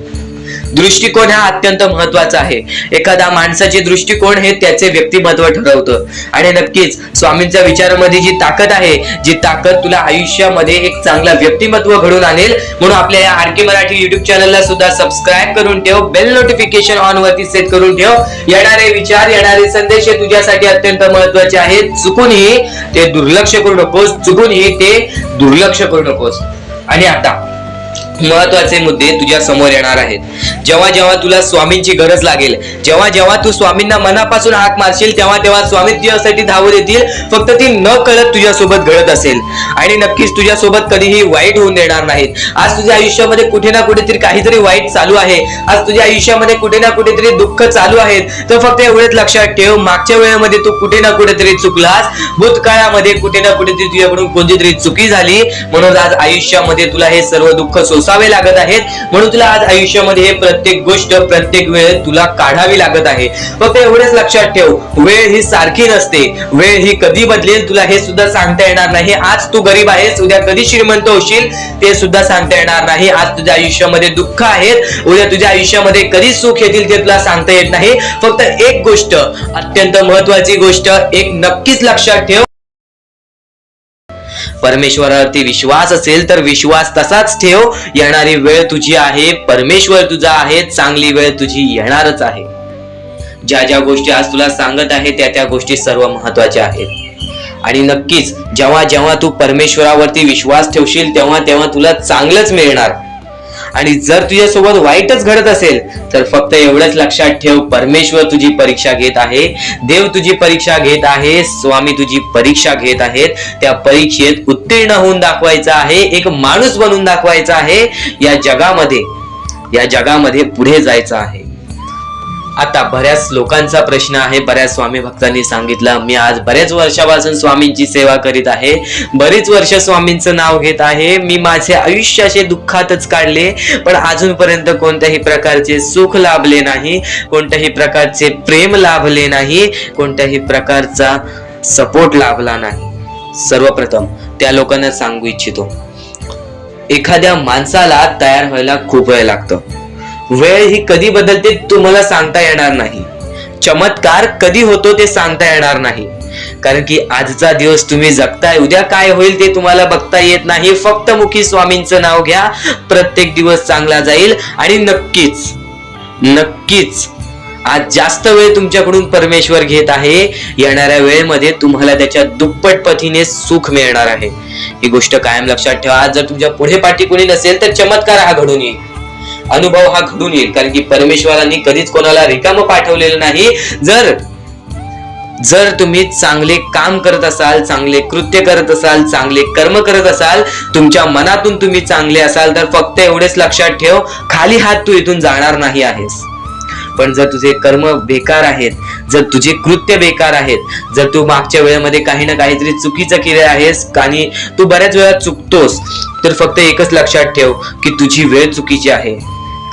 दृष्टिकोन हा अत्यंत महत्वाचा आहे. एखादा माणसाचे दृष्टिकोन हे त्याचे व्यक्तिमत्व ठरवतं. आणि नक्कीच स्वामींच्या विचारामध्ये जी ताकद आहे, जी ताकद तुला आयुष्यामध्ये एक चांगला व्यक्तिमत्व घडून आणेल. म्हणून आपल्या या आर के मराठी युट्यूब चॅनलला सुद्धा सबस्क्राईब करून ठेव, बेल नोटिफिकेशन ऑन वरती सेट करून ठेव. येणारे विचार, येणारे संदेश हे तुझ्यासाठी अत्यंत महत्वाचे आहेत. चुकूनही ते दुर्लक्ष करू नकोस. आणि आता महत्वाचे मुद्दे तुझ्या समोर येणार आहेत. जेव्हा जेव्हा तुला स्वामींची गरज लागेल, जेव्हा जेव्हा तू स्वामींना मनापासून हाक मारशील, तेव्हा तेव्हा स्वामी तुझ्यासाठी धावून येतील. फक्त ती न कळत तुझ्यासोबत घडत असेल. आणि नक्कीच तुझ्यासोबत कधीही वाईट होऊन देणार नाहीत. आज तुझ्या आयुष्यामध्ये कुठे ना कुठेतरी काहीतरी वाईट चालू आहे, आज तुझ्या आयुष्यामध्ये कुठे ना कुठेतरी दुःख चालू आहेत, तर फक्त एवढेच लक्षात ठेव, मागच्या वेळेमध्ये तू कुठे ना कुठेतरी चुकलास, भूतकाळामध्ये कुठे ना कुठेतरी तुझ्याकडून कोणतीतरी चुकी झाली, म्हणून आज आयुष्यामध्ये तुला हे सर्व दुःख सोसावे लागत आहेत. म्हणून तुला आज आयुष्यामध्ये हे प्रत्येक गोष्ट, प्रत्येक वेळ तुला काढावी लागत आहे. फक्त एवढेच लक्षात ठेव, वेळ ही सारखी नसते, वेळ ही कधी बदलेल तुला हे सुद्धा सांगता येणार नाही. आज तू गरीब आहेस, उद्या कधी श्रीमंत होशील ते सुद्धा सांगता येणार नाही. आज तुझ्या आयुष्यामध्ये दुःख आहेत, उद्या तुझ्या आयुष्यामध्ये कधी सुख येतील ते तुला सांगता येत नाही. फक्त एक गोष्ट, अत्यंत महत्वाची गोष्ट एक नक्कीच लक्षात ठेव, परमेश्वरावरती विश्वास असेल तर विश्वास तसाच ठेव. येणारी वेळ तुझी आहे, परमेश्वर तुझा आहे, चांगली वेळ तुझी येणारच आहे. ज्या ज्या गोष्टी आज तुला सांगत आहे त्या गोष्टी सर्व महत्वाच्या आहेत. आणि नक्कीच जेव्हा जेव्हा तू परमेश्वरावरती विश्वास ठेवशील तेव्हा तेव्हा तुला चांगलंच मिळणार. आणि जर तुझ्यासोबत वाईटच घडत असेल तर फक्त एवढंच लक्षात ठेव, परमेश्वर तुझी परीक्षा घेत आहे, देव तुझी परीक्षा घेत आहे, स्वामी तुझी परीक्षा घेत आहेत. त्या परीक्षेत उत्तीर्ण होऊन दाखवायचा आहे, एक माणूस बनून दाखवायचा आहे, या जगामध्ये पुढे जायचं आहे. आता बऱ्याच लोकांचा प्रश्न आहे, बऱ्याच स्वामी भक्तांनी सांगितलं, मी आज बऱ्याच वर्षापासून स्वामींची सेवा करीत आहे, बरीच वर्ष स्वामींचं नाव घेत आहे, मी माझे आयुष्य असे दुःखातच काढले, पण अजूनपर्यंत कोणत्याही प्रकारचे सुख लाभले नाही, कोणत्याही प्रकारचे प्रेम लाभले नाही, कोणत्याही प्रकारचा सपोर्ट लाभला नाही. सर्वप्रथम त्या लोकांना सांगू इच्छितो, एखाद्या माणसाला तयार व्हायला खूप वेळ लागतो. वेळ ही कधी बदलते तुम्हाला सांगता येणार नाही. चमत्कार कधी होतो ते सांगता येणार नाही. कारण की आजचा दिवस तुम्ही जगताय, उद्या काय होईल ते तुम्हाला बघता येत नाही. फक्त मुखी स्वामींचं नाव घ्या, प्रत्येक दिवस चांगला जाईल. आणि नक्कीच आज जास्त वेळ तुमच्याकडून परमेश्वर घेत आहे, येणाऱ्या वेळेमध्ये तुम्हाला त्याच्या दुप्पट पटीने सुख मिळणार आहे. ही गोष्ट कायम लक्षात ठेवा. आज जर तुमच्या पुढे पाठी कोणी नसेल तर चमत्कार हा घडून येईल, अनुभव हा घडून येईल. कारण की परमेश्वरांनी कधीच कोणाला रिकाम पाठवलेलं नाही. जर तुम्ही चांगले काम करत असाल, चांगले कृत्य करत असाल, चांगले कर्म करत असाल, तुमच्या मनातून तुम्ही चांगले असाल, तर फक्त एवढेच लक्षात ठेव, खाली हात तू इथून जाणार नाही आहेस. पण जर तुझे कर्म बेकार आहेत, जर तुझे कृत्य बेकार आहेत, जर तू मागच्या वेळेमध्ये काही ना काहीतरी चुकीचं केले आहेस आणि तू बऱ्याच वेळा चुकतोस, तर फक्त एकच लक्षात ठेव की तुझी वेळ चुकीची आहे.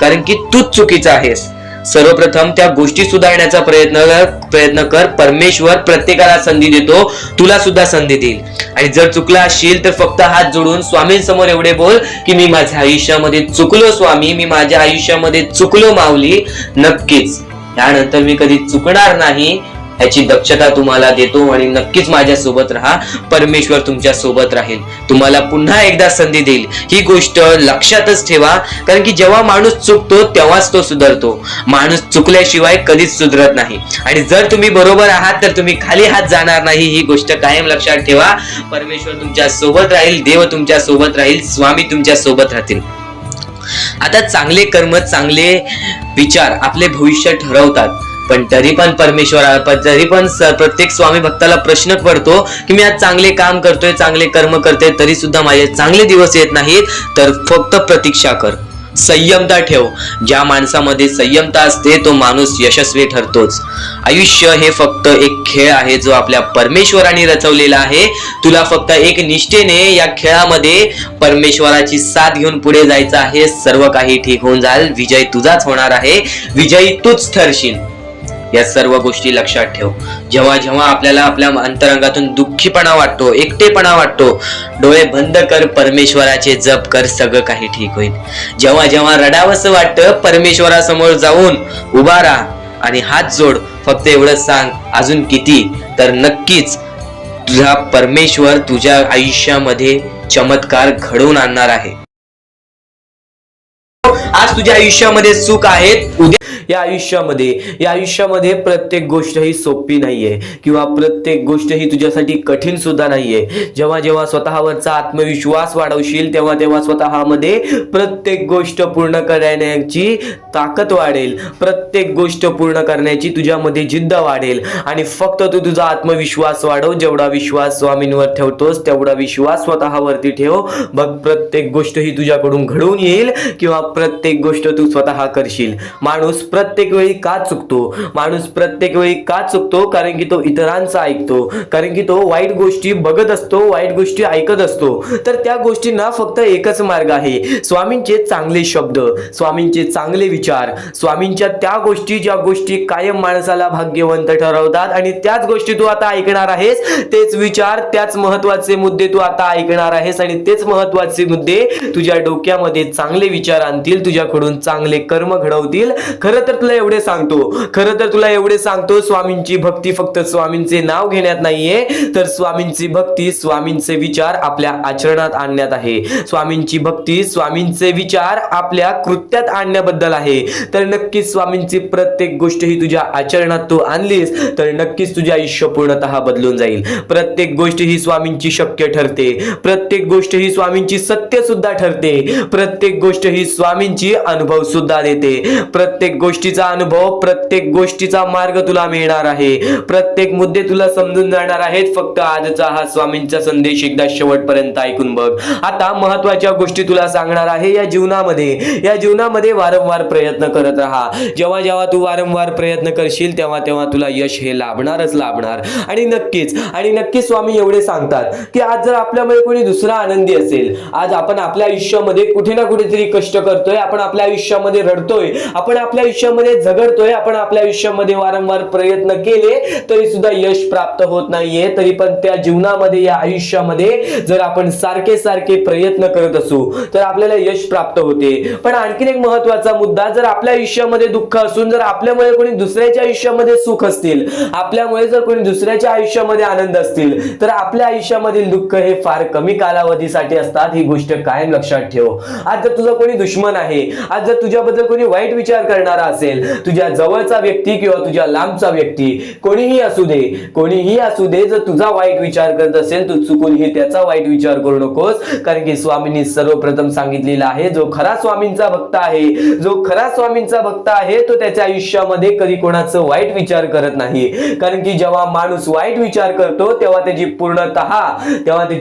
कारण की तूच चुकीचा आहेस. सर्वप्रथम त्या गोष्टी सुधारण्याचा प्रयत्न कर. परमेश्वर प्रत्येकाला संधी देतो, तुला सुद्धा संधी देईल. आणि जर चुकला असशील तर फक्त हात जोडून स्वामींसमोर एवढे बोल की मी माझ्या आयुष्यामध्ये चुकलो स्वामी, मी माझ्या आयुष्यामध्ये चुकलो माऊली. नक्कीच यानंतर मी कधी चुकणार नाही याची दक्षता तुम्हाला देतो आणि नक्कीच माझ्या सोबत राहा. परमेश्वर तुमच्या सोबत राहील, तुम्हाला पुन्हा एकदा संधी देईल. ही गोष्ट लक्षातच ठेवा, कारण की जेव्हा माणूस चुकतो तेव्हाच तो सुधारतो. माणूस चुकल्याशिवाय कधीच सुधरत नाही. आणि जर तुम्ही बरोबर आहात तर तुम्ही खाली हात जाणार नाही, ही गोष्ट कायम लक्षात ठेवा. परमेश्वर तुमच्या सोबत राहील, देव तुमच्या सोबत राहील, स्वामी तुमच्या सोबत राहतील. आता चांगले कर्म, चांगले विचार आपले भविष्य ठरवतात. पण तरी पण प्रत्येक स्वामी भक्ताला प्रश्न पडतो की मी आज चांगले काम करतोय, चांगले कर्म करतोय, तरी सुद्धा माझे चांगले दिवस येत नाहीत. तर फक्त प्रतीक्षा कर, संयमता ठेव. ज्या माणसामध्ये संयमता असते तो माणूस यशस्वी ठरतोच. आयुष्य हे फक्त एक खेळ आहे जो आपल्या परमेश्वराने रचवलेला आहे. तुला फक्त एक निष्ठेने या खेळामध्ये परमेश्वराची साथ घेऊन पुढे जायचं आहे. सर्व काही ठीक होऊन जाईल. विजय तुझाच होणार आहे, विजयी तूच ठरशील. या सर्व गोष्टी लक्षात ठेव. जेव्हा जेव्हा आपल्याला आपल्या अंतरंगातून दुःखीपणा वाटतो, एकटेपणा वाटतो, डोळे बंद कर, परमेश्वराचे जप कर, सगळं काही ठीक होईल. जेव्हा जेव्हा रडावंसं वाटतं, परमेश्वरासमोर जाऊन उभा राहा आणि हात जोड. फक्त एवढं सांग, अजून किती, तर नक्कीच तुझा परमेश्वर तुझ्या आयुष्यामध्ये चमत्कार घडवून आणणार आहे. आज तुझ्या आयुष्यामध्ये सुख आहेत, उद्या या आयुष्यामध्ये प्रत्येक गोष्ट ही सोपी नाहीये किंवा प्रत्येक गोष्ट ही तुझ्यासाठी कठीण सुद्धा नाहीये. जेव्हा जेव्हा स्वतःवरचा आत्मविश्वास वाढवशील तेव्हा तेव्हा स्वतःमध्ये प्रत्येक गोष्ट पूर्ण करण्याची ताकद वाढेल, प्रत्येक गोष्ट पूर्ण करण्याची तुझ्यामध्ये जिद्द वाढेल. आणि फक्त तू तुझा आत्मविश्वास वाढव. जेवढा विश्वास स्वामींवर ठेवतोस तेवढा विश्वास स्वतःवरती ठेव. बघ, प्रत्येक गोष्ट ही तुझ्याकडून घडून येईल किंवा प्रत्येक गोष्ट तू स्वतः करशील. माणूस प्रत्येक वेळी का चुकतो? कारण की तो इतरांचा ऐकतो, कारण की तो वाईट गोष्टी बघत असतो, वाईट गोष्टी ऐकत असतो. तर त्या गोष्टींना फक्त एकच मार्ग आहे, स्वामींचे चांगले शब्द, स्वामींचे चांगले विचार, स्वामींच्या त्या गोष्टी ज्या गोष्टी कायम माणसाला भाग्यवंत ठरवतात. आणि त्याच गोष्टी तू आता ऐकणार आहेस, तेच विचार, त्याच महत्वाचे मुद्दे तू आता ऐकणार आहेस. आणि तेच महत्वाचे मुद्दे तुझ्या डोक्यामध्ये चांगले विचार आणतील, तुझ्याकडून चांगले कर्म घडवतील. खरं तर तुला एवढे सांगतो, स्वामींची भक्ती फक्त स्वामींचे नाव घेण्यात नाहीये, तर स्वामींची भक्ती स्वामींचे विचार आपल्या आचरणात आणण्यात आहे. स्वामींची भक्ती स्वामींचे विचार आपल्या कृत्यात आणण्याबद्दल आहे. तर नक्कीच स्वामींची प्रत्येक गोष्ट ही तुझ्या आचरणात तू आणलीस तर नक्कीच तुझे आयुष्य पूर्णतः बदलून जाईल. प्रत्येक गोष्ट ही स्वामींची शक्य ठरते, प्रत्येक गोष्ट ही स्वामींची सत्य सुद्धा ठरते, प्रत्येक गोष्ट ही स्वामींची अनुभव सुद्धा देते. प्रत्येक गोष्टीचा अनुभव, प्रत्येक गोष्टीचा मार्ग तुला मिळणार आहे, प्रत्येक मुद्दे तुला समजून जाणार आहेत. फक्त आजचा हा स्वामींचा संदेश एकदा शेवटपर्यंत ऐकून बघ. आता महत्वाच्या गोष्टी तुला सांगणार आहे. या जीवनामध्ये वारंवार प्रयत्न करत राहा. जेव्हा जेव्हा तू वारंवार प्रयत्न करशील तेव्हा तेव्हा तुला यश हे लाभणारच लाभणार. आणि नक्कीच स्वामी एवढे सांगतात की आज जर आपल्यामध्ये कोणी दुसरा आनंदी असेल, आज आपण आपल्या आयुष्यामध्ये कुठे ना कुठेतरी कष्ट करतोय, आपण आपल्या आयुष्यामध्ये रडतोय, आपण आपल्या आयुष्यामध्ये झगडतोय, आपण आपल्या आयुष्यामध्ये वारंवार प्रयत्न केले तरी सुद्धा यश प्राप्त होत नाहीये, तरी पण त्या जीवनामध्ये, या आयुष्यामध्ये जर आपण सारखे प्रयत्न करत असू तर आपल्याला यश प्राप्त होते. पण आणखीन एक महत्वाचा मुद्दा, जर आपल्या आयुष्यामध्ये दुःख असून जर आपल्यामुळे कोणी दुसऱ्याच्या आयुष्यामध्ये सुख असतील, आपल्यामुळे जर कोणी दुसऱ्याच्या आयुष्यामध्ये आनंद असतील, तर आपल्या आयुष्यामधील दुःख हे फार कमी कालावधीसाठी असतात. ही गोष्ट कायम लक्षात ठेव. आज जर तुझा कोणी दुश्मन आहे, आज जर तुझ्याबद्दल कोणी वाईट विचार करणारा असेल, तुझ्या जवळचा व्यक्ती किंवा तुझ्या लांबचा व्यक्ती, कोणीही असू दे, जर तुझा वाईट विचार करत असेल तू चुकूनही त्याचा वाईट विचार करू नकोस. कारण की स्वामींनी सर्वप्रथम सांगितलेलं आहे, जो खरा स्वामींचा भक्त आहे तो त्याच्या आयुष्यामध्ये कधी कोणाचं वाईट विचार करत नाही. कारण की जेव्हा माणूस वाईट विचार करतो तेव्हा त्याची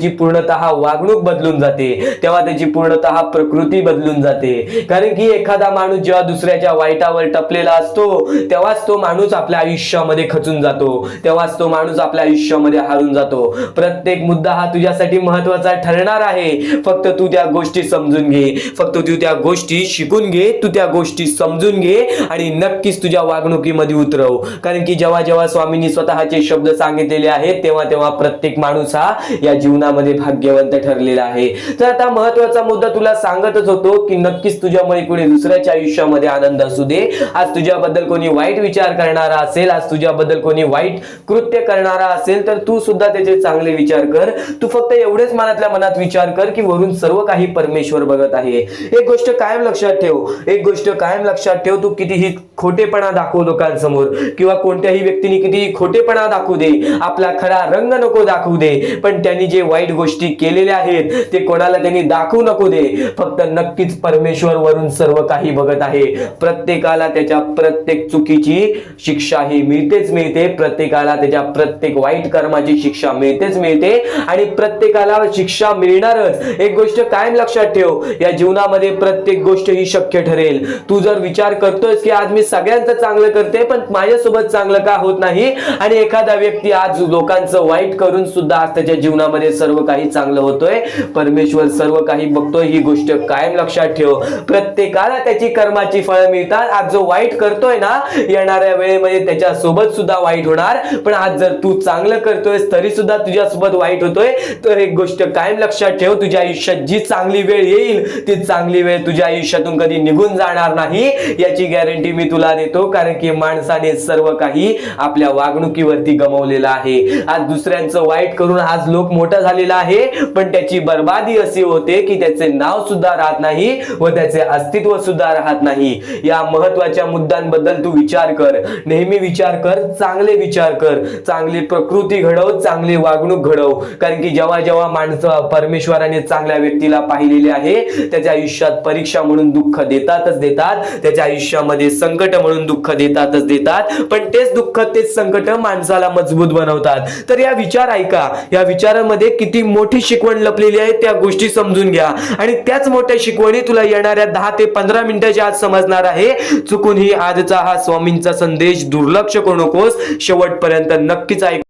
पूर्णतः वागणूक बदलून जाते, तेव्हा त्याची पूर्णतः प्रकृती बदलून जाते. कारण की एखादा माणूस जेव्हा दुसऱ्याच्या वाईटावर शिखरावर टपलेला असतो तेव्हाच तो माणूस आपल्या आयुष्यामध्ये खचून जातो, तेव्हाच तो माणूस आपल्या आयुष्यामध्ये हारून जातो. प्रत्येक मुद्दा हा तुझ्यासाठी महत्वाचा ठरणार आहे. फक्त तू त्या गोष्टी समजून घे, फक्त तू त्या गोष्टी शिकून घे, तू त्या गोष्टी समजून घे आणि नक्कीच तुझ्या वागणुकीमध्ये उतरव. कारण की जेव्हा जेव्हा स्वामींनी स्वतःचे शब्द सांगितलेले आहेत तेव्हा तेव्हा प्रत्येक माणूस हा या जीवनामध्ये भाग्यवंत ठरलेला आहे. तर आता महत्वाचा मुद्दा तुला सांगतच होतो की नक्कीच तुझ्यामुळे कोणी दुसऱ्याच्या आयुष्यामध्ये आनंद असू दे. आज तुझ्याबद्दल कोणी वाईट विचार करणारा असेल, आज तुझ्याबद्दल कोणी वाईट कृत्य करणारा असेल तर तू सुद्धा त्याचे चांगले विचार कर. तू फक्त एवढेच मनातल्या मनात विचार कर की वरून सर्व काही परमेश्वर बघत आहे. एक गोष्ट कायम लक्षात ठेव, एक गोष्ट कायम लक्षात ठेव, तू कितीही खोटेपणा दाखव लोकांसमोर किंवा कोणत्याही व्यक्तीने कितीही खोटेपणा दाखवू दे, आपला खरा रंग नको दाखवू दे, पण त्यांनी जे वाईट गोष्टी केलेल्या आहेत ते कोणाला त्यांनी दाखवू नको दे. फक्त नक्कीच परमेश्वर वरून सर्व काही बघत आहे. प्रत्येकाला त्याच्या प्रत्येक चुकीची शिक्षा ही मिळतेच मिळते, प्रत्येकाला त्याच्या प्रत्येक वाईट कर्माची शिक्षा मिळतेच मिळते आणि प्रत्येकाला शिक्षा मिळणारच. एक गोष्ट कायम लक्षात ठेव, या जीवनामध्ये प्रत्येक गोष्ट ही शक्य ठरेल. तू जर विचार करतोयस की आज मी सगळ्यांचं चांगलं करते पण माझ्यासोबत चांगलं का होत नाही, आणि एखादा व्यक्ती आज लोकांचं वाईट करून सुद्धा आज त्याच्या जीवनामध्ये सर्व काही चांगलं होतोय, परमेश्वर सर्व काही बघतोय. ही गोष्ट कायम लक्षात ठेव. प्रत्येकाला त्याची कर्माची फळं मिळतात. आज जो वाईट करतोय ना, येणाऱ्या वेळेमध्ये त्याच्या सोबत सुद्धा वाईट होणार, पण आज जर तू चांगलं करतोयस तरी सुद्धा तुझ्या सोबत वाईट होतोय. तर एक गोष्ट कायम लक्षात ठेव, तुझ्या आयुष्यात जी चांगली वेळ येईल ती चांगली वेळ तुझ्या आयुष्यातून कधी निघून जाणार नाही, याची गॅरंटी मी तुला देतो. कारण की माणसाने सर्व काही आपल्या वागणुकीवरती गमावलेलं आहे. आज दुसऱ्यांचं वाईट करून आज लोक मोठा झालेला आहे, पण त्याची बर्बादी अशी होते की त्याचे नाव सुद्धा राहत नाही व त्याचे अस्तित्व सुद्धा राहत नाही. या महत्वाच्या मुद्द्यांबद्दल तू विचार कर, नेहमी विचार कर, चांगले विचार कर, चांगली प्रकृती घडव, चांगली वागणूक घडव. कारण की जेव्हा जेव्हा माणसं परमेश्वराने चांगल्या व्यक्तीला पाहिलेले आहे त्याच्या आयुष्यात परीक्षा म्हणून दुःख देतातच देतात, त्याच्या आयुष्यामध्ये संकट म्हणून दुःख देतातच देतात, पण तेच दुःख तेच संकट माणसाला मजबूत बनवतात. तर या विचार ऐका, या विचारामध्ये किती मोठी शिकवण लपलेली आहे त्या गोष्टी समजून घ्या आणि त्याच मोठ्या शिकवणी तुला येणाऱ्या 10 ते 15 मिनिटाच्या आत समजणार आहे. चुकूनही आजचा हा स्वामींचा संदेश दुर्लक्ष करू नकोस, शेवटपर्यंत नक्कीच ऐक.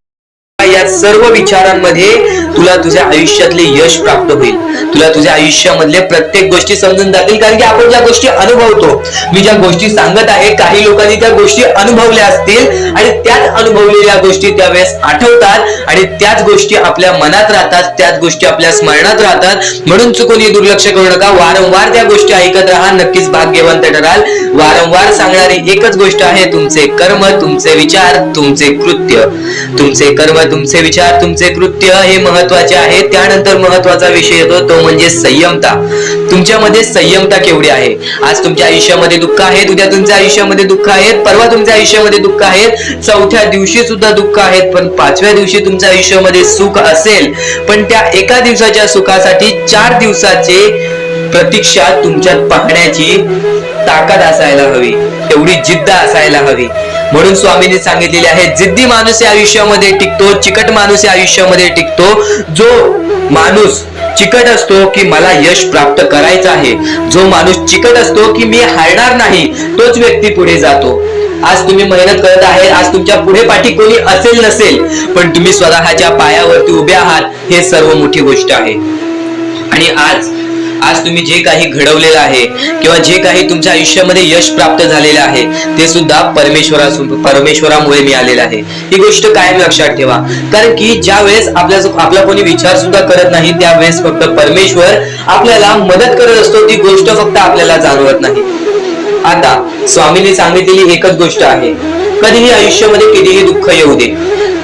या सर्व विचारांमध्ये तुला तुझ्या आयुष्यातले यश प्राप्त होईल, तुला तुझ्या आयुष्यामधले प्रत्येक गोष्टी समजून जातील. कारण की आपण ज्या गोष्टी अनुभवतो, मी ज्या गोष्टी सांगत आहे काही लोकांनी त्या गोष्टी अनुभवल्या असतील आणि त्याच अनुभवलेल्या गोष्टी त्यावेळेस आठवतात आणि त्याच गोष्टी आपल्या मनात राहतात, त्याच गोष्टी आपल्या स्मरणात राहतात. म्हणून चुकून दुर्लक्ष करू नका, वारंवार त्या गोष्टी ऐकत राहा, नक्कीच भाग्यवंत ठराल. वारंवार सांगणारी एकच गोष्ट आहे, तुमचे कर्म, तुमचे विचार, तुमचे कृत्य. तुमचे कर्म, तुमचे विचार, तुमचे कृत्य हे महत्वाचे आहे. त्यानंतर महत्वाचा विषय येतो तो म्हणजे संयमता. तुमच्यामध्ये संयमता केवढी आहे? आज तुमच्या आयुष्यामध्ये दुःख आहे, उद्या तुमच्या आयुष्यामध्ये दुःख आहेत, परवा तुमच्या आयुष्यामध्ये दुःख आहेत, चौथ्या दिवशी सुद्धा दुःख आहेत, पण 5व्या दिवशी तुमच्या आयुष्यामध्ये सुख असेल. पण त्या एका दिवसाच्या सुखासाठी 4 दिवसाचे प्रतीक्षा तुमच्यात पाहण्याची ताकद असायला हवी, तेवढी जिद्द असायला हवी. म्हणून स्वामींनी सांगितलेले आहे, जिद्दी माणूस या आयुष्यामध्ये टिकतो, चिकट माणूस या आयुष्यामध्ये टिकतो. जो माणूस चिकट असतो की मला यश प्राप्त करायचं आहे, जो माणूस चिकट असतो की मी हारणार नाही, तोच व्यक्ती पुढे जातो. आज तुम्ही मेहनत करत आहे, आज तुमच्या पुढे पाठी कोणी असेल नसेल, पण तुम्ही स्वतःच्या पायावरती उभे आहात, हे सर्व मोठी गोष्ट आहे. आणि आज तुम्ही जे काही घडवलेलं आहे किंवा जे काही तुमच्या आयुष्यामध्ये यश प्राप्त झालेलं आहे ते सुद्धा परमेश्वरामुळे मिळालेलं आहे. ही गोष्ट कायम लक्षात ठेवा. कारण की ज्या वेळेस आपला कोणी विचार सुद्धा करत नाही त्यावेळेस फक्त परमेश्वर आपल्याला मदत करत असतो, ती गोष्ट फक्त आपल्याला जाणवत नाही. आता स्वामींनी सांगितलेली एकच गोष्ट आहे, कधीही आयुष्यामध्ये कितीही दुःख येऊ दे,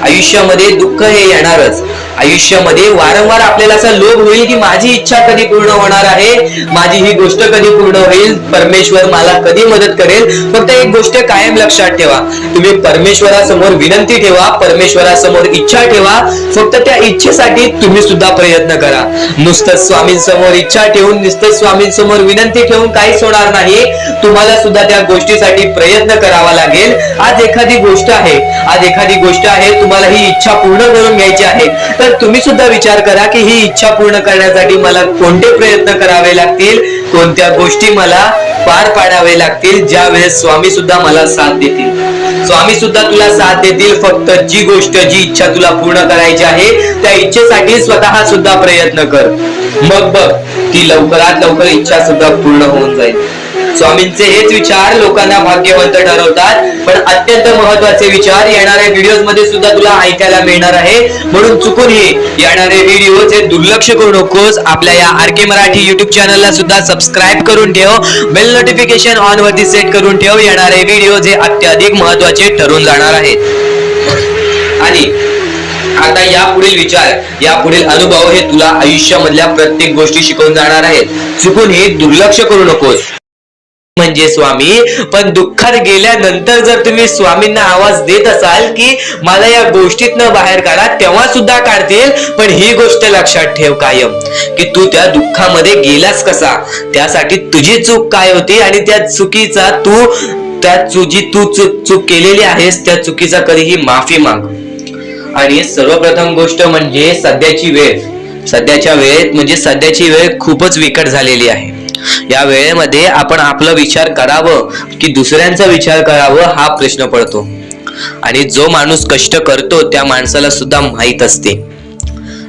आयुष्यामध्ये दुःख हे येणारच. आयुष्यामध्ये वारंवार आपल्याला असा लोभ होईल की माझी इच्छा कधी पूर्ण होणार आहे, माझी ही गोष्ट कधी पूर्ण होईल, परमेश्वर मला कधी मदत करेल. फक्त एक गोष्ट कायम लक्षात ठेवा, तुम्ही परमेश्वरासमोर विनंती ठेवा, परमेश्वरासमोर इच्छा ठेवा. फक्त त्या इच्छेसाठी तुम्ही सुद्धा प्रयत्न करा. नुसतं स्वामींसमोर इच्छा ठेवून, नुसतं स्वामींसमोर विनंती ठेवून काहीच होणार नाही. तुम्हाला सुद्धा त्या गोष्टीसाठी प्रयत्न करावा लागेल. आज एखादी गोष्ट आहे तुम्हाला ही इच्छा पूर्ण करून घ्यायची आहे, तर तुम्ही सुद्धा विचार करा की ही इच्छा पूर्ण करण्यासाठी मला कोणते प्रयत्न करावे लागतील, कोणत्या गोष्टी मला पार पाडावे लागतील, ज्या वेळेस स्वामी सुद्धा मला साथ देतील. स्वामी सुद्धा तुला साथ देतील. फक्त जी गोष्ट, जी इच्छा तुला पूर्ण करायची आहे, त्या इच्छेसाठी स्वतः सुद्धा प्रयत्न कर. मग बघ की लवकरात लवकर इच्छा सुद्धा पूर्ण होऊन जाईल. स्वामींचे हेच विचार लोकांना भाग्यवंत ठरवतात. पण अत्यंत महत्वाचे विचार येणाऱ्या व्हिडिओज मध्ये सुद्धा तुला ऐकायला मिळणार आहे. म्हणून चुकूनही येणारे व्हिडिओ हे दुर्लक्ष करू नकोस. आपल्या या RK मराठी युट्यूब चॅनलला सुद्धा सबस्क्राईब करून ठेव. बेल नोटिफिकेशन ऑन वरती सेट करून ठेव. येणारे व्हिडिओ हे अत्याधिक महत्वाचे ठरून जाणार आहेत. आणि आता यापुढील विचार, यापुढील अनुभव हे तुला आयुष्यामधल्या प्रत्येक गोष्टी शिकवून जाणार आहेत. चुकूनही दुर्लक्ष करू नकोस. म्हणजे स्वामी, पण दुःखात गेल्यानंतर जर तुम्ही स्वामींना आवाज देत असाल की मला या गोष्टीतनं बाहेर काढा, तेव्हा सुद्धा काढतील. पण ही गोष्ट लक्षात ठेव कायम की तू त्या दुःखामध्ये गेलास कसा, त्यासाठी तुझी चूक काय होती आणि त्या चुकीचा चूक केलेली आहेस, त्या चुकीचा कधीही माफी माग. आणि सर्वप्रथम गोष्ट म्हणजे सध्याची वेळ. सध्याची वेळ खूपच विकट झालेली आहे. या वेळेमध्ये आपण आपला विचार करावं की दुसऱ्यांचा विचार करावं, हा प्रश्न पडतो. आणि जो माणूस कष्ट करतो त्या माणसाला सुद्धा माहित असते.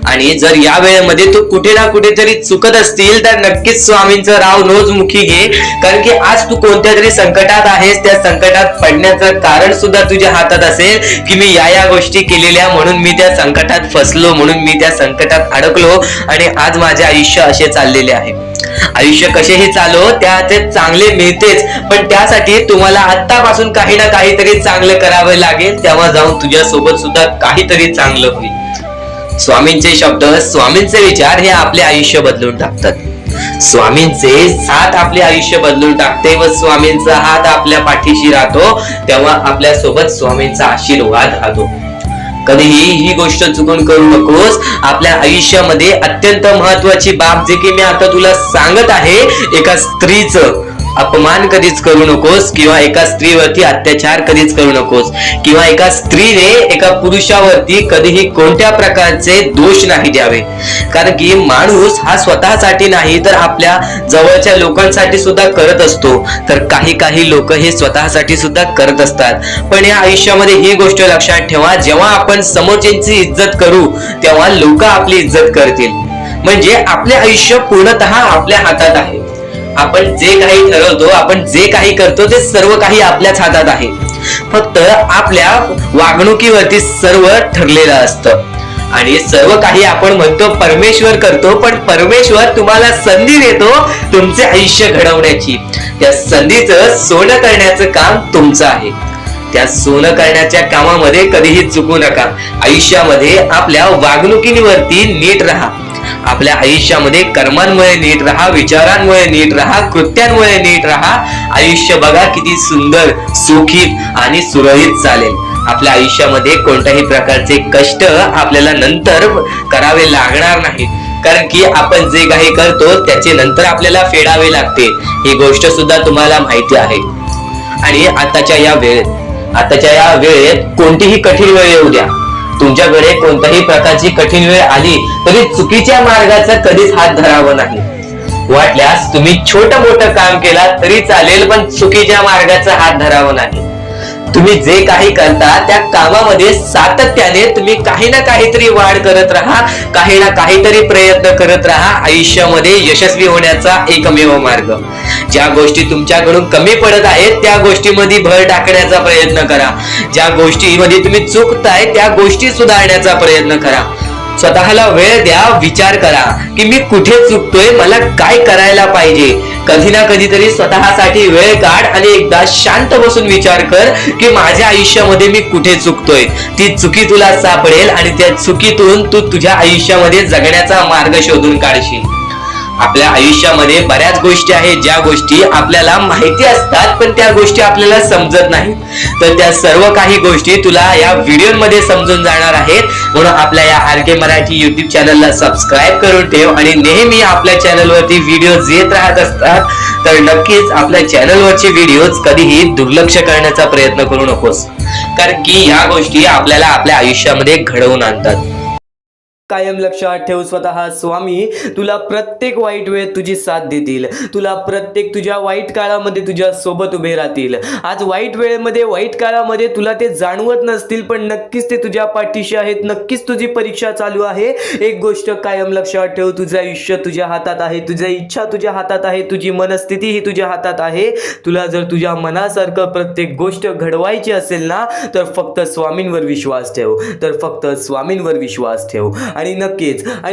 आणि जर या वेळेमध्ये तू कुठे ना कुठेतरी चुकत असतील तर नक्कीच स्वामींचं राव नोज मुखी घे. कारण की आज तू कोणत्या तरी संकटात आहेस. त्या संकटात पडण्याचं कारण सुद्धा तुझ्या हातात असेल की मी या गोष्टी केलेल्या, म्हणून मी त्या संकटात फसलो, म्हणून मी त्या संकटात अडकलो आणि आज माझे आयुष्य असे चाललेले आहे. आयुष्य कसेही चालो त्याचे चांगले मिळतेच, पण त्यासाठी तुम्हाला आतापासून काही ना काहीतरी चांगलं करावं लागेल. तेव्हा जाऊन तुझ्या सोबत सुद्धा काहीतरी चांगलं होईल. स्वामींचे शब्द, स्वामींचे विचार हे आपले आयुष्य बदलून टाकतात. स्वामींचे साथ आपले आयुष्य बदलून टाकते व स्वामींचा हात आपल्या पाठीशी राहतो, तेव्हा आपल्या सोबत स्वामींचा आशीर्वाद राहतो. कधीही ही गोष्ट चुकून करू नकोस. आपल्या आयुष्यामध्ये अत्यंत महत्वाची बाब जे की मी आता तुला सांगत आहे, एका स्त्रीचं अपमान कधीच करू नकोस किंवा एका स्त्रीवरती अत्याचार कधीच करू नकोस किंवा एका स्त्रीने एका पुरुषावरती कधीही कोणत्या प्रकारचे दोष नाही द्यावे. कारण की माणूस हा स्वतःसाठी नाही तर आपल्या जवळच्या लोकांसाठी सुद्धा करत असतो. तर काही लोक हे स्वतःसाठी सुद्धा करत असतात. पण या आयुष्यामध्ये ही गोष्ट लक्षात ठेवा, जेव्हा आपण समोरच्यांची इज्जत करू तेव्हा लोक आपली इज्जत करतील. म्हणजे आपले आयुष्य पूर्णतः आपल्या हातात आहे. आपण जे काही ठरवतो, आपण जे काही करतो ते सर्व काही आपल्याच हातात आहे. फक्त आपल्या वागणुकीवरती सर्व ठरलेलं असतं. आणि सर्व काही आपण म्हणतो परमेश्वर करतो, पण परमेश्वर तुम्हाला संधी देतो तुमचे आयुष्य घडवण्याची. त्या संधीचं सोनं करण्याचं काम तुमचं आहे. त्या सोनं करण्याच्या कामामध्ये कधीही चुकू नका. आयुष्यामध्ये आपल्या वागणुकीवरती नीट राहा. आपल्या आयुष्यामध्ये कर्मांमुळे नीट राहा, विचारांमुळे नीट राहा, कृत्यांमुळे नीट राहा. आयुष्य बघा किती सुंदर, सुखीत आणि सुरळीत चालेल. आपल्या आयुष्यामध्ये कोणत्याही प्रकारचे कष्ट आपल्याला नंतर करावे लागणार नाहीत. कारण की आपण जे काही करतो त्याचे नंतर आपल्याला फेडावे लागते. ही गोष्ट सुद्धा तुम्हाला माहिती आहे. आणि आताच्या या वेळेत कोणतीही कठीण वेळ येऊ द्या, तुमच्याकडे कोणत्याही प्रकारची कठीण वेळ आली तरी चुकीच्या मार्गाचा कधीच हात धरावा नाही. वाटल्यास तुम्ही छोटं मोठं काम केला तरी चालेल, पण चुकीच्या मार्गाचा हात धरावा नाही. तुम्ही जे काही करता त्या कामामध्ये सातत्याने तुम्ही काही ना काहीतरी वाढ करत राहा, काही ना काहीतरी प्रयत्न करत राहा. आयुष्यामध्ये यशस्वी होण्याचा एकमेव मार्ग. ज्या गोष्टी तुमच्याकडून कमी पडत आहेत त्या गोष्टीमध्ये भर टाकण्याचा प्रयत्न करा. ज्या गोष्टीमध्ये तुम्ही चुकताय त्या गोष्टी सुधारण्याचा प्रयत्न करा. स्वतःला वेळ द्या, विचार करा की मी कुठे चुकतोय, मला काय करायला पाहिजे. कधी ना कधीतरी स्वतःसाठी वेळ काढ आणि एकदा शांत बसून विचार कर की माझ्या आयुष्यामध्ये मी कुठे चुकतोय. ती चुकी तुला सापडेल आणि त्या चुकीतून तू तुझ्या आयुष्यामध्ये जगण्याचा मार्ग शोधून काढशील. आपल्या आयुष्यामध्ये बऱ्याच गोष्टी आहेत ज्या गोष्टी आपल्याला माहिती असतात पण त्या गोष्टी आपल्याला समजत नाहीत. तर त्या सर्व काही गोष्टी तुला या व्हिडिओमध्ये समजून जाणार आहेत. म्हणून आपल्या या RK मराठी युट्यूब चॅनलला सबस्क्राईब करून ठेव आणि नेहमी आपल्या चॅनलवरती व्हिडिओज येत राहत असतात. तर नक्कीच आपल्या चॅनलवरचे व्हिडिओज कधीही दुर्लक्ष करण्याचा प्रयत्न करू नकोस. कारण की ह्या गोष्टी आपल्याला आपल्या आयुष्यामध्ये घडवून आणतात. कायम लक्षात ठेव, स्वतः स्वामी तुला प्रत्येक वाईट वेळेत तुझी साथ देतील, तुला प्रत्येक तुझ्या वाईट काळामध्ये तुझ्या सोबत उभे राहतील. आज वाईट वेळेमध्ये वाईट काळामध्ये तुला ते जाणवत नसतील, पण नक्कीच ते तुझ्या पाठीशी आहेत. नक्कीच तुझी परीक्षा चालू आहे. एक गोष्ट कायम लक्षात ठेव, तुझं आयुष्य तुझ्या हातात आहे, तुझ्या इच्छा तुझ्या हातात आहे, तुझी मनस्थिती ही तुझ्या हातात आहे. तुला जर तुझ्या मनासारखं प्रत्येक गोष्ट घडवायची असेल ना, तर फक्त स्वामींवर विश्वास ठेव, तर फक्त स्वामींवर विश्वास ठेव. आणि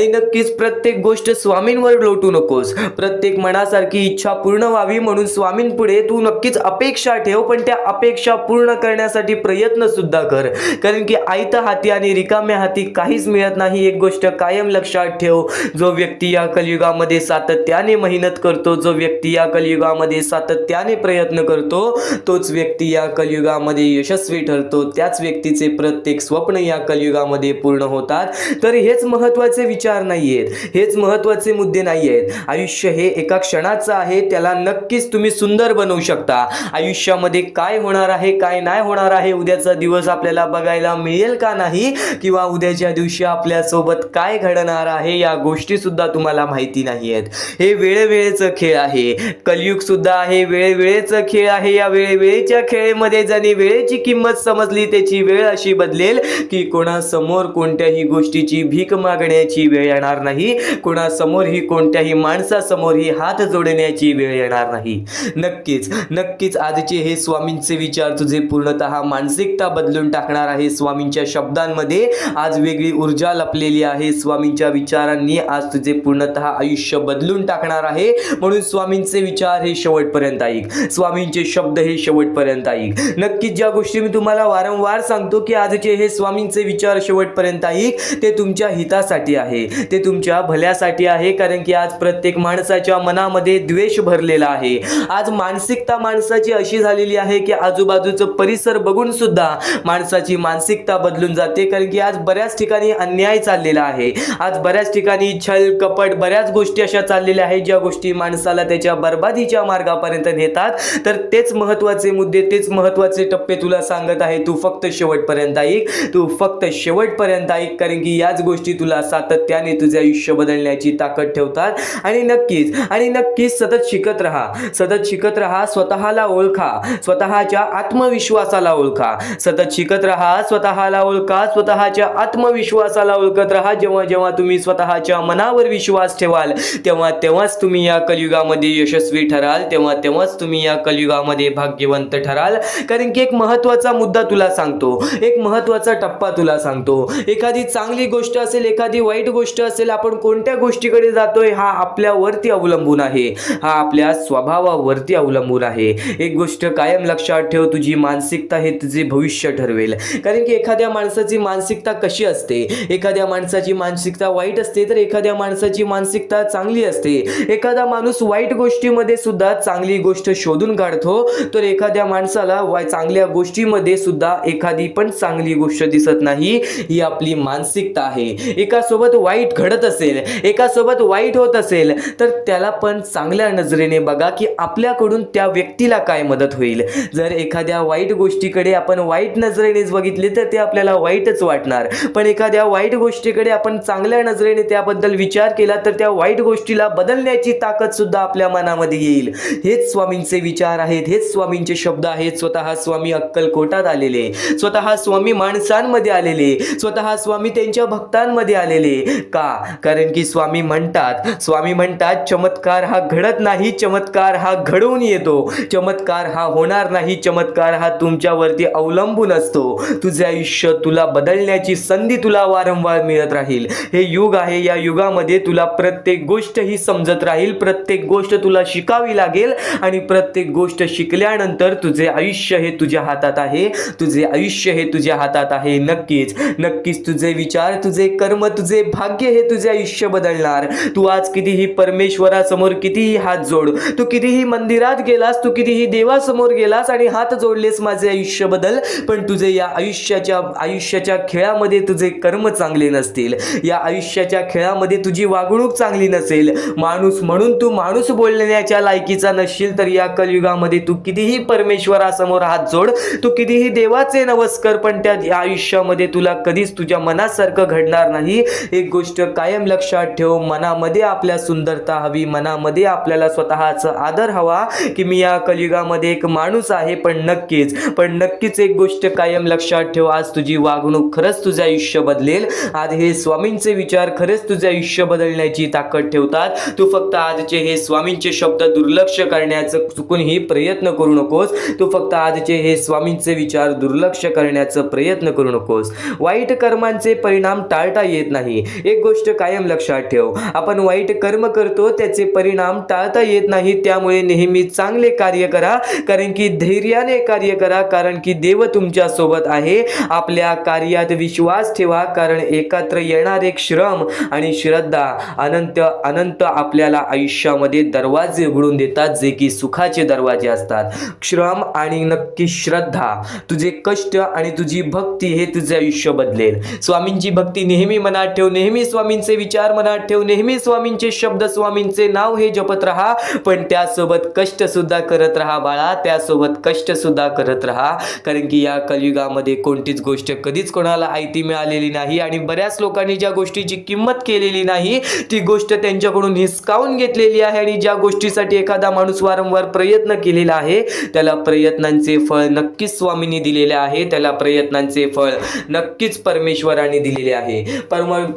नक्कीच प्रत्येक गोष्ट स्वामींवर लोटू नकोस. प्रत्येक मनासारखी इच्छा पूर्ण व्हावी म्हणून स्वामींपुढे तू नक्कीच अपेक्षा ठेव, पण त्या अपेक्षा पूर्ण करण्यासाठी प्रयत्न सुद्धा कर. कारण की आयत्या हाती आणि रिकाम्या हाती काहीच मिळत नाही. एक गोष्ट कायम लक्षात ठेव, जो व्यक्ती या कलियुगामध्ये सातत्याने मेहनत करतो, जो व्यक्ती या कलियुगामध्ये सातत्याने प्रयत्न करतो, तोच व्यक्ती या कलियुगामध्ये यशस्वी ठरतो. त्याच व्यक्तीचे प्रत्येक स्वप्न या कलियुगामध्ये पूर्ण होतात. तर हेच महत्त्वाचे विचार नाही आहेत, हेच महत्त्वाचे मुद्दे नाही आहेत. आयुष्य हे एका क्षणाचं आहे, त्याला नक्कीच तुम्ही सुंदर बनवू शकता. आयुष्यामध्ये काय होणार आहे, काय नाही होणार आहे, उद्याचा दिवस आपल्याला बघायला मिळेल का नाही, किंवा उद्याच्या दिवशी आपल्यासोबत काय घडणार आहे, या गोष्टी सुद्धा तुम्हाला माहिती नाही आहेत. हे वेळेवेळेचं खेळ आहे. कलियुग सुद्धा आहे वेळेवेळेचं खेळ आहे. या वेळेवेळेच्या खेळामध्ये ज्याने वेळेची किंमत समजली, त्याची वेळ अशी बदलेल की कोणासमोर कोणत्याही गोष्टीची भीक मागण्याची वेळ येणार नाही, कोणासमोरही कोणत्याही माणसासमोरही हात जोडण्याची वेळ येणार नाही. नक्कीच आजचे हे स्वामींचे विचार तुझे पूर्णतः मानसिकता बदलून टाकणार आहे. स्वामींच्या शब्दांमध्ये आज वेगळी ऊर्जा लपलेली आहे. स्वामींच्या विचारांनी आज तुझे पूर्णतः आयुष्य बदलून टाकणार आहे. म्हणून स्वामींचे विचार हे शेवटपर्यंत ऐक, स्वामींचे शब्द हे शेवटपर्यंत ऐक. नक्कीच ज्या गोष्टी मी तुम्हाला वारंवार सांगतो की आजचे हे स्वामींचे विचार शेवटपर्यंत ऐक, ते तुमच्या हितासाठी आहे, ते तुमच्या भल्यासाठी आहे. कारण की आज प्रत्येक माणसाच्या मनामध्ये द्वेष भरलेला आहे. आज मानसिकता माणसाची अशी झालेली आहे की आजूबाजूचं परिसर बघून सुद्धा माणसाची मानसिकता बदलून जाते. कारण की आज बऱ्याच ठिकाणी अन्याय चाललेला आहे. आज बऱ्याच ठिकाणी छल कपट बऱ्याच गोष्टी अशा चाललेल्या आहेत, ज्या गोष्टी माणसाला त्याच्या बर्बादीच्या मार्गापर्यंत नेतात. तर तेच महत्त्वाचे मुद्दे, तेच महत्त्वाचे टप्पे तुला सांगत आहे. तू फक्त शेवटपर्यंत ऐक, तू फक्त शेवटपर्यंत ऐक. कारण की याच गोष्टी तुला सातत्याने तुझे आयुष्य बदलण्याची ताकद ठेवतात. आणि नक्कीच सतत शिकत राहा. स्वतःला ओळखा, स्वतःच्या आत्मविश्वासाला ओळखा. सतत शिकत राहा, स्वतःला ओळखा, स्वतःच्या आत्मविश्वासाला ओळखत राहा. जेव्हा तुम्ही स्वतःच्या मनावर विश्वास ठेवाल, तेव्हाच तुम्ही या कलियुगामध्ये यशस्वी ठराल, तेव्हाच तुम्ही या कलियुगामध्ये भाग्यवंत ठराल. कारण की एक महत्त्वाचा मुद्दा तुला सांगतो, एक महत्त्वाचा टप्पा तुला सांगतो. एखादी चांगली गोष्ट असेल, एखादी वाईट गोष्ट असेल, आपण कोणत्या गोष्टीकडे जातोय हा आपल्यावरती अवलंबून आहे, हा आपल्या स्वभावावरती अवलंबून आहे. एक गोष्ट कायम लक्षात ठेव, तुझी मानसिकता हे तुझे भविष्य ठरवेल. कारण की एखाद्या माणसाची मानसिकता कशी असते, एखाद्या माणसाची मानसिकता वाईट असते, तर एखाद्या माणसाची मानसिकता चांगली असते. एखादा माणूस वाईट गोष्टीमध्ये सुद्धा चांगली गोष्ट शोधून काढतो, तर एखाद्या माणसाला चांगल्या गोष्टीमध्ये सुद्धा एखादी पण चांगली गोष्ट दिसत नाही. ही आपली मानसिकता आहे. एकासोबत वाईट घडत असेल, एकासोबत वाईट होत असेल, तर त्याला पण चांगल्या नजरेने बघा की आपल्याकडून त्या व्यक्तीला काय मदत होईल. जर एखाद्या वाईट गोष्टीकडे आपण वाईट नजरेनेच बघितले तर ते आपल्याला वाईटच वाटणार. पण एखाद्या वाईट गोष्टीकडे आपण चांगल्या नजरेने त्याबद्दल विचार केला तर त्या वाईट गोष्टीला बदलण्याची ताकद सुद्धा आपल्या मनामध्ये येईल. हेच स्वामींचे विचार आहेत, हेच स्वामींचे शब्द आहेत. स्वतः स्वामी अक्कलकोटात आलेले, स्वतः स्वामी माणसांमध्ये आलेले, स्वतः स्वामी त्यांच्या भक्तांमध्ये आलेले. का? कारण की स्वामी म्हणतात चमत्कार हा घडत नाही, चमत्कार हा घडवून येतो. चमत्कार हा होणार नाही, चमत्कार हा तुमच्यावरती अवलंबून असतो. तुझे आयुष्य, तुला बदलण्याची संधी तुला वारंवार मिळत राहील. हे युग आहे, या युगामध्ये तुला प्रत्येक गोष्ट ही समजत राहील, प्रत्येक गोष्ट तुला शिकावी लागेल. आणि प्रत्येक गोष्ट शिकल्यानंतर तुझे आयुष्य हे तुझ्या हातात आहे, तुझे आयुष्य हे तुझ्या हातात आहे. नक्कीच तुझे विचार, तुझे कर्म, तुझे भाग्य हे तुझे आयुष्य बदलणार. तू आज कितीही परमेश्वरासमोर कितीही हात जोड, तू कितीही मंदिरात गेलास, तू कितीही देवासमोर गेलास आणि हात जोडलेस माझे आयुष्य बदल, पण तुझे या आयुष्याच्या खेळामध्ये तुझे कर्म चांगले नसतील, या आयुष्याच्या खेळामध्ये तुझी वागणूक चांगली नसेल, माणूस म्हणून तू माणूस बोलण्याच्या लायकीचा नसशील, तर या कलियुगामध्ये तू कितीही परमेश्वरासमोर हात जोड, तू कितीही देवाचे नमस्कार, पण त्या आयुष्यामध्ये तुला कधीच तुझ्या मनासारखं घडणार नाही. एक गोष्ट कायम लक्षात ठेव, मनामध्ये आपल्या सुंदरता हवी, मनामध्ये आपल्याला स्वतःचा आदर हवा, की मी या कलियुगामध्ये एक माणूस आहे. पण नक्कीच एक गोष्ट कायम लक्षात ठेव, आज तुझी वागणूक खरंच तुझे आयुष्य बदलेल. आज हे स्वामींचे विचार खरंच तुझे आयुष्य बदलण्याची ताकद ठेवतात. तू फक्त आजचे हे स्वामींचे शब्द दुर्लक्ष करण्याचं चुकूनही प्रयत्न करू नकोस. तू फक्त आजचे हे स्वामींचे विचार दुर्लक्ष करण्याचा प्रयत्न करू नकोस. वाईट कर्मांचे परिणाम टाळता येत नाही. एक गोष्ट कायम लक्षात ठेव, आपण वाईट कर्म करतो, त्याचे परिणाम टाळता येत नाही. त्यामुळे नेहमी चांगले कार्य करा, कारण की धैर्याने कार्य करा, कारण की देव तुमच्या सोबत आहे. आपल्या कार्यात विश्वास ठेवा, कारण एकत्र येणारे श्रम आणि श्रद्धा अनंत आपल्याला आयुष्यामध्ये दरवाजे उघडून देतात, जे की सुखाचे दरवाजे असतात. श्रम आणि नक्की श्रद्धा, तुझे कष्ट आणि तुझी भक्ती हे तुझे आयुष्य बदलेल. स्वामींची भक्ती नेहमी मनात ठेव, नेहमी स्वामींचे विचार मनात ठेव, नेहमी स्वामींचे शब्द, स्वामींचे नाव हे जपत राहा, पण त्यासोबत कष्ट सुद्धा करत राहा बाळा, त्यासोबत कष्ट सुद्धा करत राहा. कारण की या कलियुगामध्ये कोणतीच गोष्ट कधीच कोणाला आयती मिळालेली नाही, आणि बऱ्याच लोकांनी ज्या गोष्टीची किंमत केलेली नाही, ती गोष्ट त्यांच्याकडून हिसकावून घेतलेली आहे. आणि ज्या गोष्टीसाठी एखादा माणूस वारंवार प्रयत्न केलेला आहे, त्याला प्रयत्नांचे फळ नक्कीच स्वामींनी दिलेले आहे, त्याला प्रयत्नांचे फळ नक्कीच परमेश्वराने दिलेले आहे.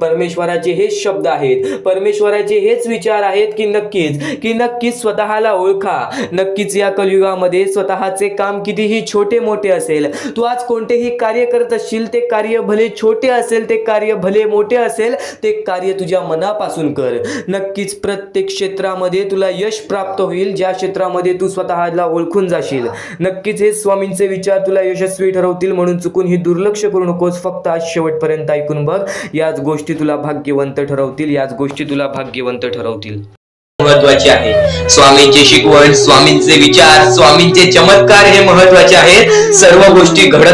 परमेश्वराचे हेच शब्द आहेत, परमेश्वराचे हेच विचार आहेत, की नक्कीच स्वतःला ओळखा. नक्कीच या कलियुगामध्ये स्वतःचे काम कितीही छोटे मोठे असेल, तू आज कोणतेही कार्य करत असशील, ते कार्य भले छोटे असेल, ते कार्य भले मोठे असेल, ते कार्य तुझ्या मनापासून कर. नक्कीच प्रत्येक क्षेत्रामध्ये तुला यश प्राप्त होईल, ज्या क्षेत्रामध्ये तू स्वतःला ओळखून जाशील. नक्कीच हे स्वामींचे विचार तुला यशस्वी ठरवतील, म्हणून चुकून ही दुर्लक्ष करू नकोस. फक्त आज शेवटपर्यंत ऐकून बघ, याच गोष्टी तुला भाग्यवंत ठरवतील, याच गोष्टी तुला भाग्यवंत ठरवतील. महत्वाचे आहे स्वामींची शिकवण, स्वामींचे विचार, स्वामींचे चमत्कार हे महत्वाचे आहेत. सर्व गोष्टी घडत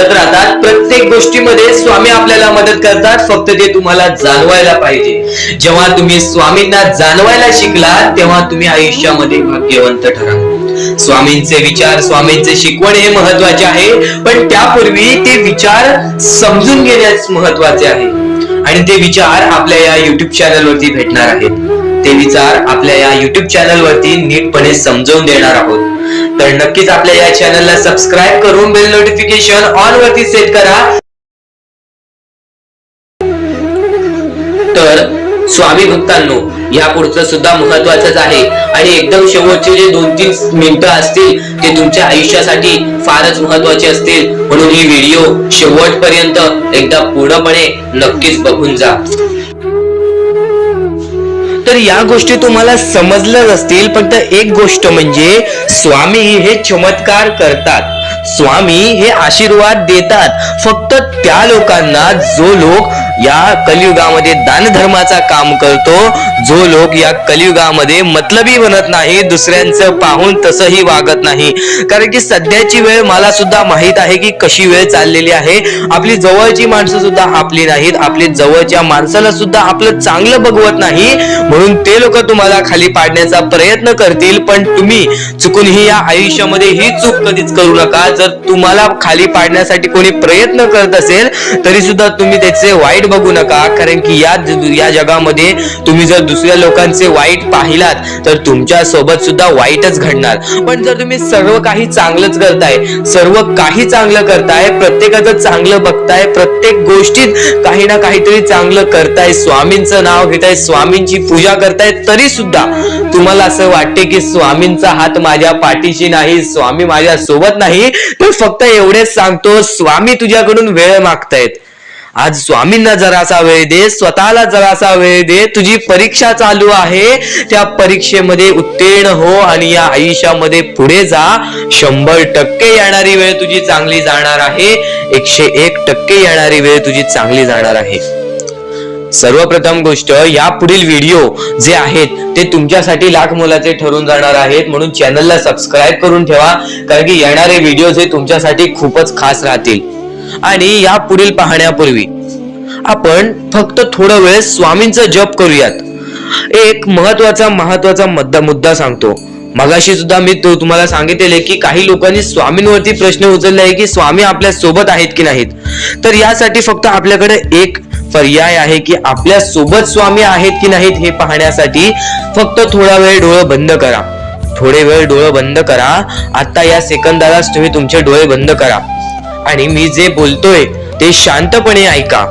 राहतात, प्रत्येक गोष्टीमध्ये स्वामी आपल्याला मदत करतात, फक्त ते तुम्हाला जाणवायला पाहिजे. जेव्हा तुम्ही स्वामींना जाणवायला शिकला, तेव्हा तुम्ही आयुष्यामध्ये भाग्यवंत ठराल. स्वामींचे विचार, स्वामींचे शिकवण हे महत्वाचे आहे, पण त्यापूर्वी ते विचार समजून घेण्यास महत्वाचे आहे. आणि ते विचार आपल्या या युट्यूब चॅनल वरती भेटणार आहेत. ते विचार आपल्या या युट्यूब चॅनल वरती नीटपणे समजावून देणार आहोत. तर नक्कीच आपल्या या चॅनलला सबस्क्राईब करून बेल नोटिफिकेशन ऑन वरती सेट करा. तर स्वामी भक्तांनो, या पुढचं सुद्धा महत्वाचंच आहे, आणि एकदम शेवटचे जे 2-3 मिनिटं असतील ते तुमच्या आयुष्यासाठी फारच महत्वाचे असतील, म्हणून ही व्हिडिओ शेवटपर्यंत एकदा पूर्णपणे नक्कीच बघून जा. तर या गोष्टी तुम्हाला समजल्याच असतील, पण एक गोष्ट म्हणजे स्वामी हे चमत्कार करतात, स्वामी हे आशीर्वाद देतात फक्त त्या लोकांना जो लोक या कलियुगामध्ये दानधर्माचा काम करतो, जो लोक या कलियुगामध्ये मतलबी बनत नाही, दुसऱ्यांचं पाहून तसंही वागत नाही. कारण की सध्याची वेळ मला सुद्धा माहित आहे की कशी वेळ चाललेली आहे. आपली जवळची माणसं सुद्धा आपली नाहीत, आपली जवळच्या माणसाला सुद्धा आपलं चांगलं बघवत नाही, म्हणून ते लोक तुम्हाला खाली पाडण्याचा प्रयत्न करतील. पण तुम्ही चुकूनही या आयुष्यामध्ये ही चूक कधीच करू नका. जर तुम्हाला खाली पाडण्यासाठी कोणी प्रयत्न करत असेल तरी सुद्धा तुम्ही त्याचे वाईट बघू नका, कारण की या जगामध्ये तुम्ही जर दुसऱ्या लोकांचे वाईट पाहिलात तर तुमच्या सोबत सुद्धा वाईटच घडणार. पण जर तुम्ही सर्व काही चांगलंच करताय, सर्व काही चांगलं करताय, प्रत्येकाचं चांगलं बघताय, प्रत्येक गोष्टीत काही ना काहीतरी चांगलं करताय, स्वामींचं नाव घेताय, स्वामींची पूजा करताय, तरी सुद्धा तुम्हाला असं वाटते की स्वामींचा हात माझ्या पाठीशी नाही, स्वामी माझ्या सोबत नाही, तर फक्त एवढेच सांगतो, स्वामी तुझ्याकडून वेळ मागतायत. आज स्वामींना जरासा वेळ दे, स्वतःला जरासा वेळ दे. तुझी परीक्षा चालू आहे, त्या परीक्षेमध्ये उत्तीर्ण हो आणि या आयुष्यामध्ये पुढे जा. 100% येणारी वेळ तुझी चांगली जाणार आहे. 101% येणारी वेळ तुझी चांगली जाणार आहे. सर्वप्रथम गोष्ट, या पुढील व्हिडिओ जे आहेत ते तुमच्यासाठी लाख मोलाचे ठरून जाणार आहेत, म्हणून चॅनलला सबस्क्राईब करून ठेवा, कारण की येणारे व्हिडिओ जे तुमच्यासाठी खूपच खास राहतील. आणि या पुढील पाहण्यापूर्वी आपण फक्त थोडा वेळ स्वामींचा जप करूयात. एक महत्वाचा मुद्दा सांगतो. मगाशी सुद्धा मी तुम्हाला सांगितले की काही लोकांनी स्वामींवरती प्रश्न उचलले आहे की स्वामी आपल्या सोबत आहेत की नाहीत. तर यासाठी फक्त आपल्याकडे एक पर्याय आहे की आपल्या सोबत स्वामी आहेत की नाहीत हे पाहण्यासाठी फक्त थोडा वेळ डोळे बंद करा. थोडे वेळ डोळे बंद करा. आता या सेकंदालाच तुम्ही तुमचे डोळे बंद करा आणि मी जे बोलतोय ते शांतपणे ऐका.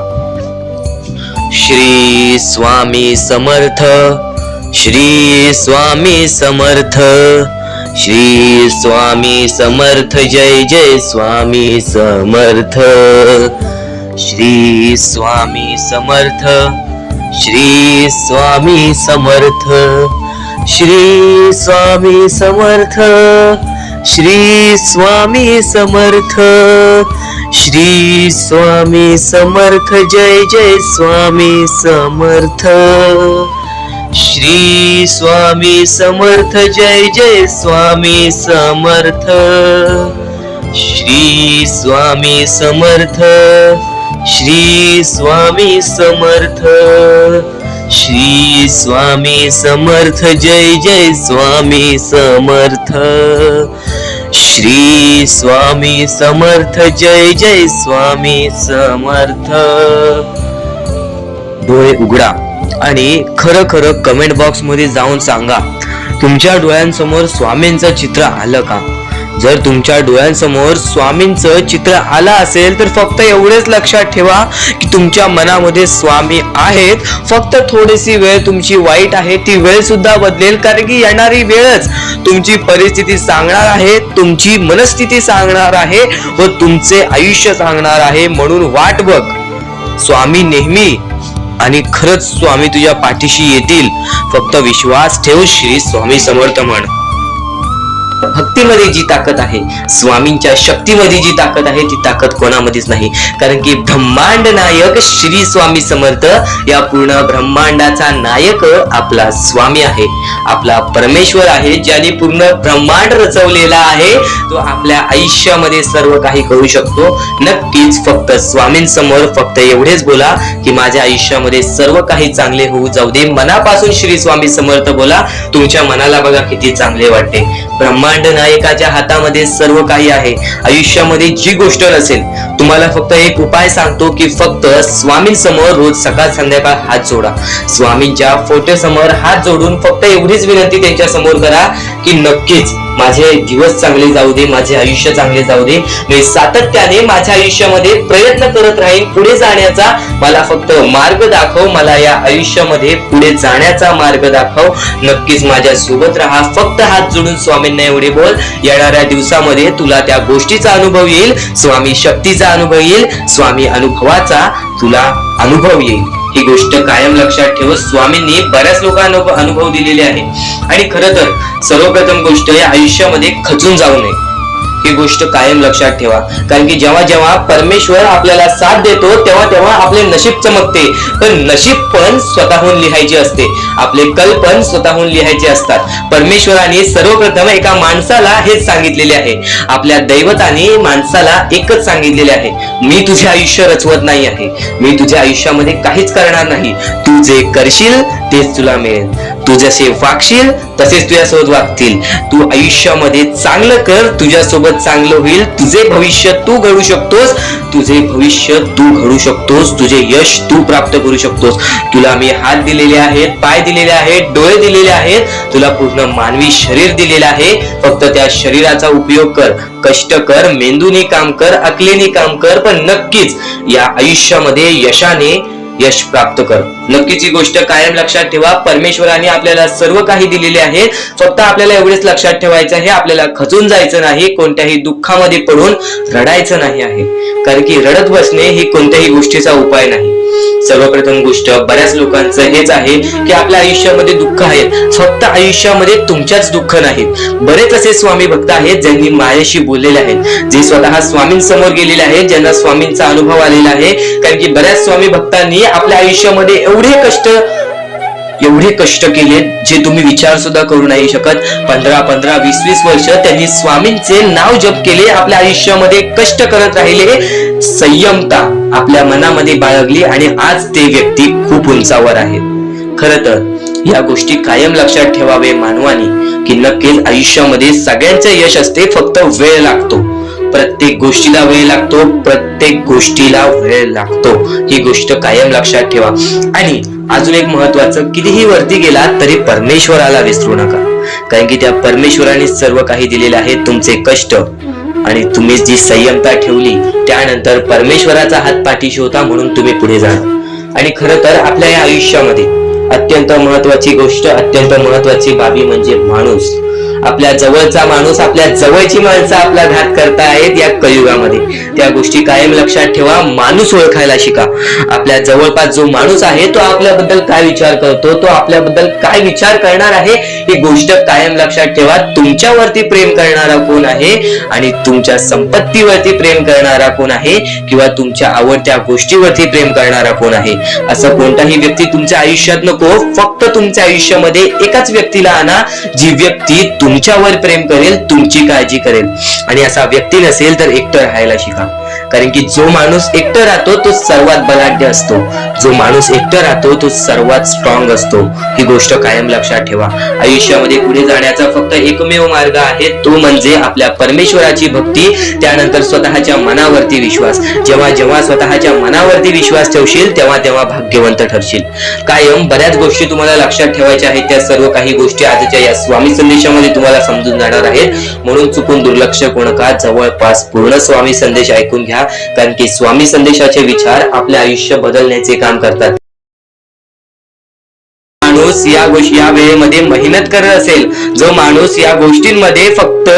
श्री स्वामी समर्थ, श्री स्वामी समर्थ, श्री स्वामी समर्थ, जय जय स्वामी समर्थ. श्री स्वामी समर्थ, श्री स्वामी समर्थ, श्री स्वामी समर्थ, श्री स्वामी समर्थ, श्री स्वामी समर्थ, जय जय स्वामी समर्थ. श्री स्वामी समर्थ, जय जय स्वामी समर्थ. श्री स्वामी समर्थ, श्री स्वामी समर्थ, श्री स्वामी समर्थ, जय जय स्वामी समर्थ. श्री स्वामी समर्थ, जय जय स्वामी समर्थ. डोळे उघडा आणि खरं खरं कमेंट बॉक्स मध्ये जाऊन सांगा, तुमच्या डोळ्यांसमोर स्वामींचं चित्र आलं का? जर तुमच्या डोळ्यांसमोर स्वामींचं चित्र आलं असेल तर फक्त एवढेच लक्षात ठेवा की तुमच्या मनामध्ये स्वामी आहेत. फक्त थोडीशी वेळ तुमची वाईट आहे, ती वेळ सुद्धा बदलेल, कारण की येणारी वेळच तुमची परिस्थिती सांगणार आहे, तुमची मनस्थिती सांगणार आहे व तुमचे आयुष्य सांगणार आहे. म्हणून वाट बघ, स्वामी नेहमी आणि खरंच स्वामी तुझ्या पाठीशी येतील. फक्त विश्वास ठेव. श्री स्वामी समर्थ म्हण. भक्तीमध्ये जी ताकद आहे, स्वामींच्या शक्तीमध्ये जी ताकद आहे, ती ताकद कोणामध्येच नाही, कारण की ब्रह्मांड नायक श्री स्वामी समर्थ, या पूर्ण ब्रह्मांडाचा नायक आपला स्वामी आहे, आपला परमेश्वर आहे, ज्याने पूर्ण ब्रह्मांड रचवलेला आहे. तो आपल्या आयुष्यामध्ये सर्व काही करू शकतो. नक्कीच फक्त स्वामींसमोर फक्त एवढेच बोला की माझ्या आयुष्यामध्ये सर्व काही चांगले होऊ जाऊ दे. मनापासून श्री स्वामी समर्थ बोला. तुमच्या मनाला बघा किती चांगले वाटते. ब्रह्मांड नायकाच्या हातामध्ये सर्व काही आहे. आयुष्यामध्ये जी गोष्ट नसेल, तुम्हाला फक्त एक उपाय सांगतो की फक्त स्वामींसमोर रोज सकाळ संध्याकाळ हात जोडा. स्वामींच्या फोटो समोर हात जोडून फक्त एवढीच विनंती त्यांच्या समोर करा की नक्कीच माझे दिवस चांगले जाऊ दे, माझे आयुष्य चांगले जाऊ दे. मी सातत्याने माझ्या आयुष्यामध्ये प्रयत्न करत राहीन पुढे जाण्याचा. मला फक्त मार्ग दाखव, मला या आयुष्यामध्ये पुढे जाण्याचा मार्ग दाखव. नक्कीच माझ्या सोबत राहा. फक्त हात जोडून स्वामींना एवढे बोल. येणाऱ्या दिवसामध्ये तुला त्या गोष्टीचा अनुभव येईल, स्वामी शक्तीचा अनुभव येईल, स्वामी अनुभवाचा तुला अनुभव येईल. ही गोष्ट कायम लक्षात ठेव. स्वामींनी बऱ्याच लोकांना अनुभव दिलेले आहे. आणि खरं तर सर्वप्रथम गोष्ट, या आयुष्यामध्ये खचून जाऊ नये, ही गोष्ट कायम लक्षात ठेवा. कारण की जेव्हा जेव्हा परमेश्वर आपल्याला साथ देतो तेव्हा तेव्हा आपले नशीब चमकते. पण नशीब पण स्वतःहून लिहायचे असते, आपले कल पण स्वतःहून लिहायचे असतात. परमेश्वराने सर्वप्रथम एका माणसाला हेच सांगितलेले आहे, आपल्या दैवताने माणसाला एकच सांगितलेले आहे, मी तुझे आयुष्य रचवत नाही आहे, मी तुझ्या आयुष्यामध्ये काहीच करणार नाही. तू जे करशील तेच तुला मिळेल. तू जसे वागशील तसेच तुझ्यासोबत वागतील. तू आयुष्यामध्ये चांगलं कर, तुझ्यासोबत चांगलं होईल. तुझे भविष्य तू घडू शकतोस, तुझे भविष्य तू घडू शकतोस, तुझे यश तू प्राप्त करू शकतोस. तुला मी हात दिलेले आहेत, पाय दिलेले आहेत, डोळे दिलेले आहेत, तुला पूर्ण मानवी शरीर दिलेले आहे. फक्त त्या शरीराचा उपयोग कर, कष्ट कर, मेंदूने काम कर, अकलेने काम कर, पण नक्कीच या आयुष्यामध्ये यशाने यश प्राप्त कर. नक्कीच ही गोष्ट कायम लक्षात ठेवा. परमेश्वराने आपल्याला सर्व काही दिलेले आहे. फक्त आपल्याला एवढेच लक्षात ठेवायचं आहे, आपल्याला खचून जायचं नाही, कोणत्याही दुःखामध्ये पडून रडायचं नाही आहे. कारण की रडत बसणे ही कोणत्याही गोष्टीचा उपाय नाही. सर्वप्रथम गोष्ट बऱ्याच लोकांचं हेच आहे की आपल्या आयुष्यामध्ये दुःख आहे, फक्त आयुष्यामध्ये तुमच्याच दुःख नाहीत. बरेच असे स्वामी भक्त आहेत ज्यांनी माझ्याशी बोललेले आहेत, जे स्वतः स्वामींसमोर गेलेले आहेत, ज्यांना स्वामींचा अनुभव आलेला आहे. कारण की बऱ्याच स्वामी भक्तांनी आपल्या आयुष्यामध्ये एवढे कष्ट केले जे तुम्ही विचार सुद्धा करू नाही शकत. 15, 20 वर्ष त्यांनी स्वामींचे नाव जप केले, आपल्या आयुष्यामध्ये कष्ट करत राहिले, संयमता आपल्या मनामध्ये बाळगली आणि आज ते व्यक्ती खूप उंचावर आहेत. खरं तर या गोष्टी कायम लक्षात ठेवावे मानवानी की नक्कीच आयुष्यामध्ये सगळ्यांचे यश असते, फक्त वेळ लागतो. प्रत्येक गोष्टीला वेळ लागतो, प्रत्येक गोष्टीला वेळ लागतो. ही गोष्ट कायम लक्षात ठेवा. आणि अजून एक महत्वाचं, कितीही वरती गेला तरी परमेश्वराला विसरू नका. कारण की त्या परमेश्वराने सर्व काही दिलेले आहे. तुमचे कष्ट आणि तुम्ही जी संयमता ठेवली, त्यानंतर परमेश्वराचा हात पाठीशी होता म्हणून तुम्ही पुढे जाणार. आणि खरं तर आपल्या या आयुष्यामध्ये अत्यंत महत्वाची गोष्ट, अत्यंत महत्वाची बाबी म्हणजे माणूस. आपल्या जवळचा माणूस, आपल्या जवळची माणसं आपला घात करतायत या कलियुगामध्ये. त्या गोष्टी कायम लक्षात ठेवा. माणूस ओळखायला शिका. आपल्या जवळपास जो माणूस आहे तो आपल्याबद्दल काय विचार करतो, तो आपल्याबद्दल काय विचार करणार आहे, ही गोष्ट कायम लक्षात ठेवा. तुमच्यावरती प्रेम करणारा कोण आहे आणि तुमच्या संपत्तीवरती प्रेम करणारा कोण आहे किंवा तुमच्या आवडत्या गोष्टीवरती प्रेम करणारा कोण आहे. असं कोणताही व्यक्ती तुमच्या आयुष्यात नको. फक्त तुमच्या आयुष्यामध्ये एकाच व्यक्तीला आणा, जी व्यक्ती तुमच्यावर प्रेम करेल, तुमची काळजी करेल. आणि असा व्यक्ती नसेल तर एकटं राहायला शिका. कारण की जो माणूस एकटं राहतो तो सर्वात बलाढ्य असतो, जो माणूस एकटं राहतो तो सर्वात स्ट्रॉंग असतो. ही गोष्ट कायम लक्षात ठेवा. आयुष्यामध्ये पुढे जाण्याचा फक्त एकमेव मार्ग आहे, तो म्हणजे आपल्या परमेश्वराची भक्ती, त्यानंतर स्वतःच्या मनावरती विश्वास. जेव्हा जेव्हा स्वतःच्या मनावरती विश्वास ठेवशील तेव्हा तेव्हा भाग्यवंत ठरशील. कायम बऱ्याच गोष्टी तुम्हाला लक्षात ठेवायच्या आहेत. त्या सर्व काही गोष्टी आजच्या या स्वामी संदेशामध्ये तुम्हाला समजून जाणार आहेत. म्हणून चुकून दुर्लक्ष करू नका. जवळपास पूर्ण स्वामी संदेश ऐकून घ्या. कारण की स्वामी संदेशाचे विचार आपले आयुष्य बदलण्याचे काम करतात. माणूस या वेळेमध्ये मेहनत करत असेल, जो माणूस या गोष्टींमध्ये फक्त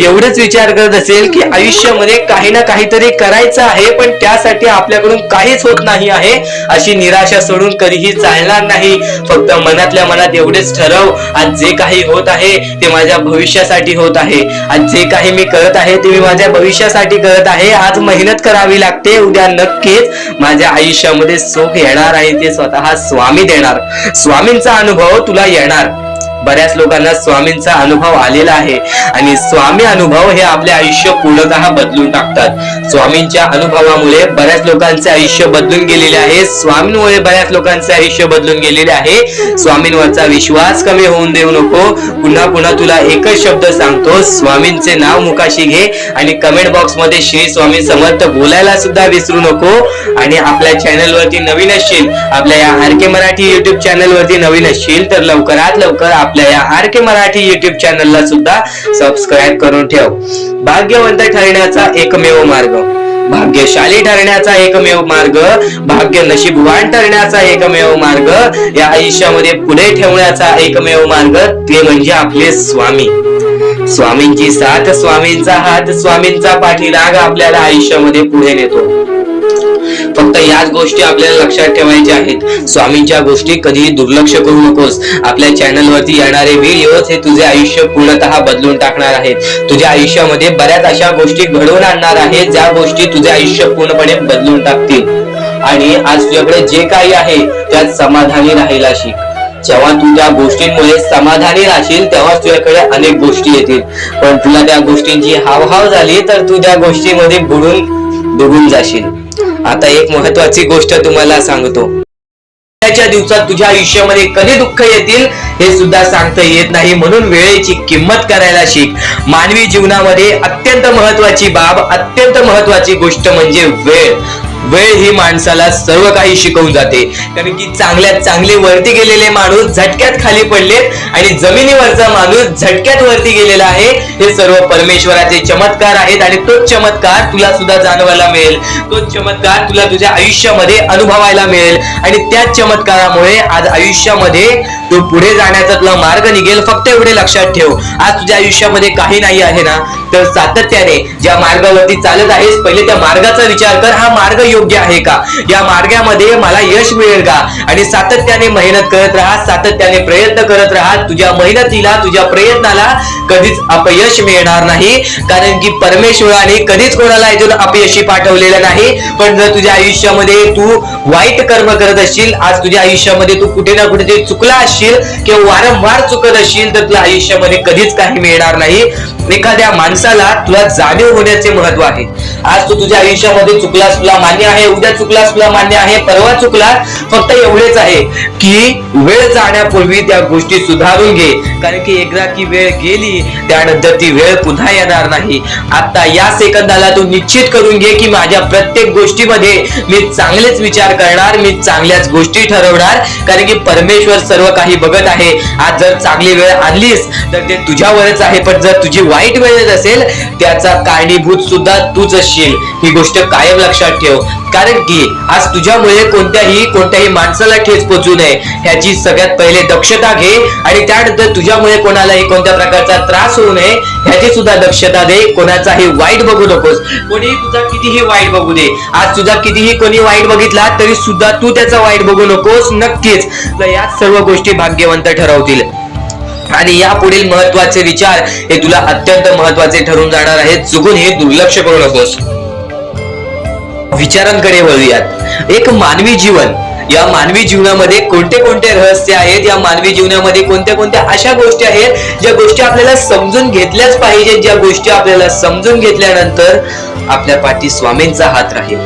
एवढंच विचार करत असेल की आयुष्यामध्ये काही ना काहीतरी करायचं आहे पण त्यासाठी आपल्याकडून काहीच होत नाही आहे, अशी निराशा सोडून कधीही चालणार नाही. फक्त मनातल्या मनात एवढेच ठरव, आज जे काही होत आहे ते माझ्या भविष्यासाठी होत आहे. आज जे काही मी करत आहे ते मी माझ्या भविष्यासाठी करत आहे. आज मेहनत करावी लागते, उद्या नक्कीच माझ्या आयुष्यामध्ये सुख येणार आहे, ते स्वतः स्वामी देणार. स्वामींचा अनुभव तुला येणार. बऱ्याच लोकांना स्वामींचा अनुभव आलेला आहे आणि स्वामी अनुभव हे आपले आयुष्य पूर्णतः बदलून टाकतात. स्वामींच्या अनुभवामुळे बऱ्याच लोकांचे आयुष्य बदलून गेलेले आहे. स्वामींमुळे बऱ्याच लोकांचे आयुष्य बदलून गेलेले आहे. स्वामींवरचा विश्वास कमी होऊन देऊ नको. पुन्हा पुन्हा तुला एकच शब्द सांगतो, स्वामींचे नाव मुखाशी घे आणि कमेंट बॉक्स मध्ये श्री स्वामी समर्थ बोलायला सुद्धा विसरू नको. आणि आपल्या चॅनल वरती नवीन असशील, आपल्या या आर.के. मराठी युट्यूब चॅनल वरती नवीन असशील तर लवकरात लवकर आपल्या या आर.के. मराठी युट्यूब चॅनलला सुद्धा सबस्क्राईब करून ठेव. भाग्यवंत ठरण्याचा एकमेव मार्ग, भाग्यशाली ठरण्याचा एकमेव मार्ग, भाग्य नशीबवान ठरण्याचा एकमेव मार्ग, या आयुष्यामध्ये पुढे ठेवण्याचा एकमेव मार्ग ते म्हणजे आपले स्वामी. स्वामींची साथ, स्वामींचा हात, स्वामींचा पाठीराग आपल्याला आयुष्यामध्ये पुढे नेतो. फक्त याच गोष्टी आपल्याला लक्षात ठेवायच्या आहेत. स्वामींच्या गोष्टी कधीही दुर्लक्ष करू नकोस. आपल्या चॅनल वरती येणारे व्हिडिओज हे तुझे आयुष्य पूर्णतः बदलून टाकणार आहेत. तुझ्या आयुष्यामध्ये बऱ्याच अशा गोष्टी घडवून आणणार आहेत ज्या गोष्टी तुझे आयुष्य पूर्णपणे बदलून टाकतील. आणि आज तुझ्याकडे जे काही आहे त्यात समाधानी राहायला शिक. जेव्हा तू त्या गोष्टींमुळे समाधानी राहशील तेव्हा तुझ्याकडे अनेक गोष्टी येतील. पण तुला त्या गोष्टींची हावभाव झाली तर तू त्या गोष्टीमध्ये बुडून डुबून जाशील. आता एक महत्वाची गोष्ट तुम्हाला सांगतो, उद्याच्या दिवसात तुझ्या आयुष्यामध्ये कधी दुःख येतील हे सुद्धा सांगता येत नाही. म्हणून वेळेची किंमत करायला शिक. मानवी जीवनामध्ये अत्यंत महत्वाची बाब, अत्यंत महत्वाची गोष्ट म्हणजे वेळ. वेळ ही माणसाला सर्व काही शिकवून जाते. कारण की चांगल्यात चांगले वरती गेलेले माणूस झटक्यात खाली पडलेत आणि जमिनीवरचा माणूस झटक्यात वरती गेलेला आहे. हे सर्व परमेश्वराचे चमत्कार आहेत आणि तोच चमत्कार तुला सुद्धा जाणवायला मिळेल. तोच चमत्कार तुला तुझ्या आयुष्यामध्ये अनुभवायला मिळेल आणि त्याच चमत्कारामुळे आज आयुष्यामध्ये तू पुढे जाण्याचा तुला मार्ग निघेल. फक्त एवढे लक्षात ठेव, आज तुझ्या आयुष्यामध्ये काही नाही आहे ना, तर सातत्याने ज्या मार्गावरती चालत आहेस पहिले त्या मार्गाचा विचार कर. हा मार्ग योग्य आहे का? या मार्गामध्ये मला यश मिळेल का? आणि सातत्याने मेहनत करत राहा, सातत्याने प्रयत्न करत राहा. तुझ्या मेहनतीला, तुझ्या प्रयत्नाला कधीच अपयश मिळणार नाही. कारण की परमेश्वराने कधीच कोणाला इथून अपयशी पाठवलेलं नाही. पण जर तुझ्या आयुष्यामध्ये तू वाईट कर्म करत असशील, आज तुझ्या आयुष्यामध्ये तू कुठे ना कुठे चुकला असशील किंवा वारंवार चुकत असशील, तर तुला आयुष्यामध्ये कधीच काही मिळणार नाही. एखाद्या माणसाला तुला जाणीव होण्याचे महत्व आहे. आज तू तुझ्या आयुष्यामध्ये चुकलास, तुला मान्य आहे. उद्या चुकलास, तुला मान्य आहे. परवा चुकलास, फक्त एवढेच आहे की वेळ जाण्यापूर्वी त्या गोष्टी सुधारून घे. कारण की एकदा की वेळ गेली त्यानंतर ती वेळ पुन्हा येणार नाही. आता या सेकंदाला तू निश्चित करून घे की माझ्या प्रत्येक गोष्टीमध्ये मी चांगलेच विचार करणार, मी चांगल्याच गोष्टी ठरवणार. कारण की परमेश्वर सर्व काही बघत आहे. आज जर चांगली वेळ आणलीस तर ते तुझ्यावरच आहे, पण जर तुझी वाईट वेळ असेल त्याचा कारणीभूत सुद्धा तूच असशील. ही गोष्ट कायम लक्षात ठेव. कारण की आज तुझ्यामुळे कोणत्याही माणसाला ठेच पोचू नये ह्याची सगळ्यात पहिले दक्षता घे आणि त्यानंतर तुझ्यामुळे कोणालाही कोणत्या प्रकारचा त्रास होऊ नये ह्याची सुद्धा दक्षता दे. कोणाचाही वाईट बघू नकोस. कोणीही तुझा कितीही वाईट बघू दे, आज तुझा कितीही कोणी वाईट बघितला तरी सुद्धा तू त्याचा वाईट बघू नकोस. नक्कीच या सर्व गोष्टी भाग्यवंत ठरवतील आणि या पुढील महत्वाचे विचार हे तुला अत्यंत महत्वाचे ठरून जाणार आहेत. चुकून हे दुर्लक्ष करू नकोस. विचारांकडे वळूयात. एक मानवी जीवन, या मानवी जीवनामध्ये कोणते कोणते रहस्य आहेत, या मानवी जीवनामध्ये कोणत्या कोणत्या अशा गोष्टी आहेत ज्या गोष्टी आपल्याला समजून घेतल्याच पाहिजे, ज्या गोष्टी आपल्याला समजून घेतल्यानंतर आपल्या पाठी स्वामींचा हात राहील.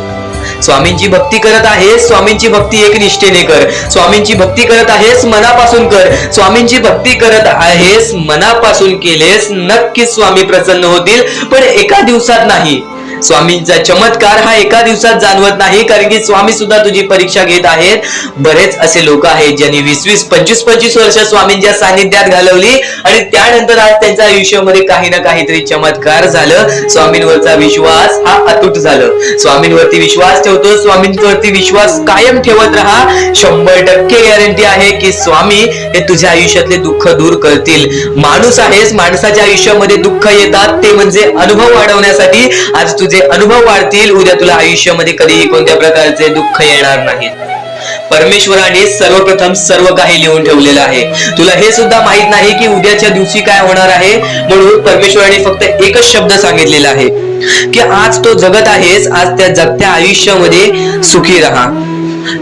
स्वामींची भक्ती करत आहेस, स्वामींची भक्ती एक निष्ठेने कर. स्वामींची भक्ती करत आहेस, मनापासून कर. स्वामींची भक्ती करत आहेस, मनापासून केलेस, नक्कीच स्वामी प्रसन्न होतील. पण एका दिवसात नाही. स्वामींचा चमत्कार हा एका दिवसात जाणवत नाही. कारण की स्वामी सुद्धा तुझी परीक्षा घेत आहेत. बरेच असे लोक आहेत ज्यांनी 20-20, 25-25 वर्ष स्वामींच्या सानिध्यात घालवली आणि त्यानंतर आज त्यांच्या आयुष्यामध्ये काही ना काहीतरी चमत्कार झालं. स्वामींवरचा विश्वास हा अतूट झालं. स्वामींवरती विश्वास ठेवतो, स्वामींवरती विश्वास कायम ठेवत राहा. 100% गॅरंटी आहे की स्वामी हे तुझ्या आयुष्यातले दुःख दूर करतील. माणूस आहेस, माणसाच्या आयुष्यामध्ये दुःख येतात, ते म्हणजे अनुभव वाढवण्यासाठी. आज तुझे अनुभव वाढतील, उद्या तुला आयुष्यामध्ये कधीही कोणत्या प्रकारचे दुःख येणार नाही. परमेश्वराने सर्वप्रथम सर्व काही लिहून ठेवलेलं आहे. तुला हे सुद्धा माहित नाही की उद्याच्या दिवशी काय होणार आहे. म्हणून परमेश्वराने फक्त एकच शब्द सांगितलेला आहे की आज तो जगत आहेस, आज त्या जगत्या आयुष्यामध्ये सुखी राहा.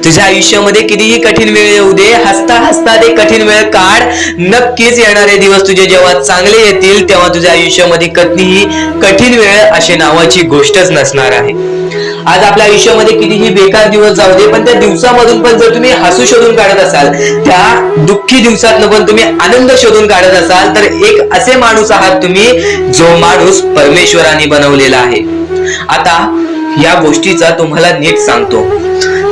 तुझ्या आयुष्यामध्ये कितीही कठीण वेळ येऊ दे, हसता हसता ते कठीण वेळ काढ. नक्कीच येणारे दिवस तुझे जेव्हा चांगले येतील तेव्हा तुझ्या आयुष्यामध्ये कधीही कठीण वेळ अशी नावाची गोष्टच नसणार आहे. आज आपल्या आयुष्यामध्ये कितीही बेकार दिवस जाऊ दे, पण त्या दिवसामधून पण जर तुम्ही हसू शोधून काढत असाल, त्या दुःखी दिवसातनं पण तुम्ही आनंद शोधून काढत असाल, तर एक असे माणूस आहात तुम्ही जो माणूस परमेश्वराने बनवलेला आहे. आता या गोष्टीचा तुम्हाला नीट सांगतो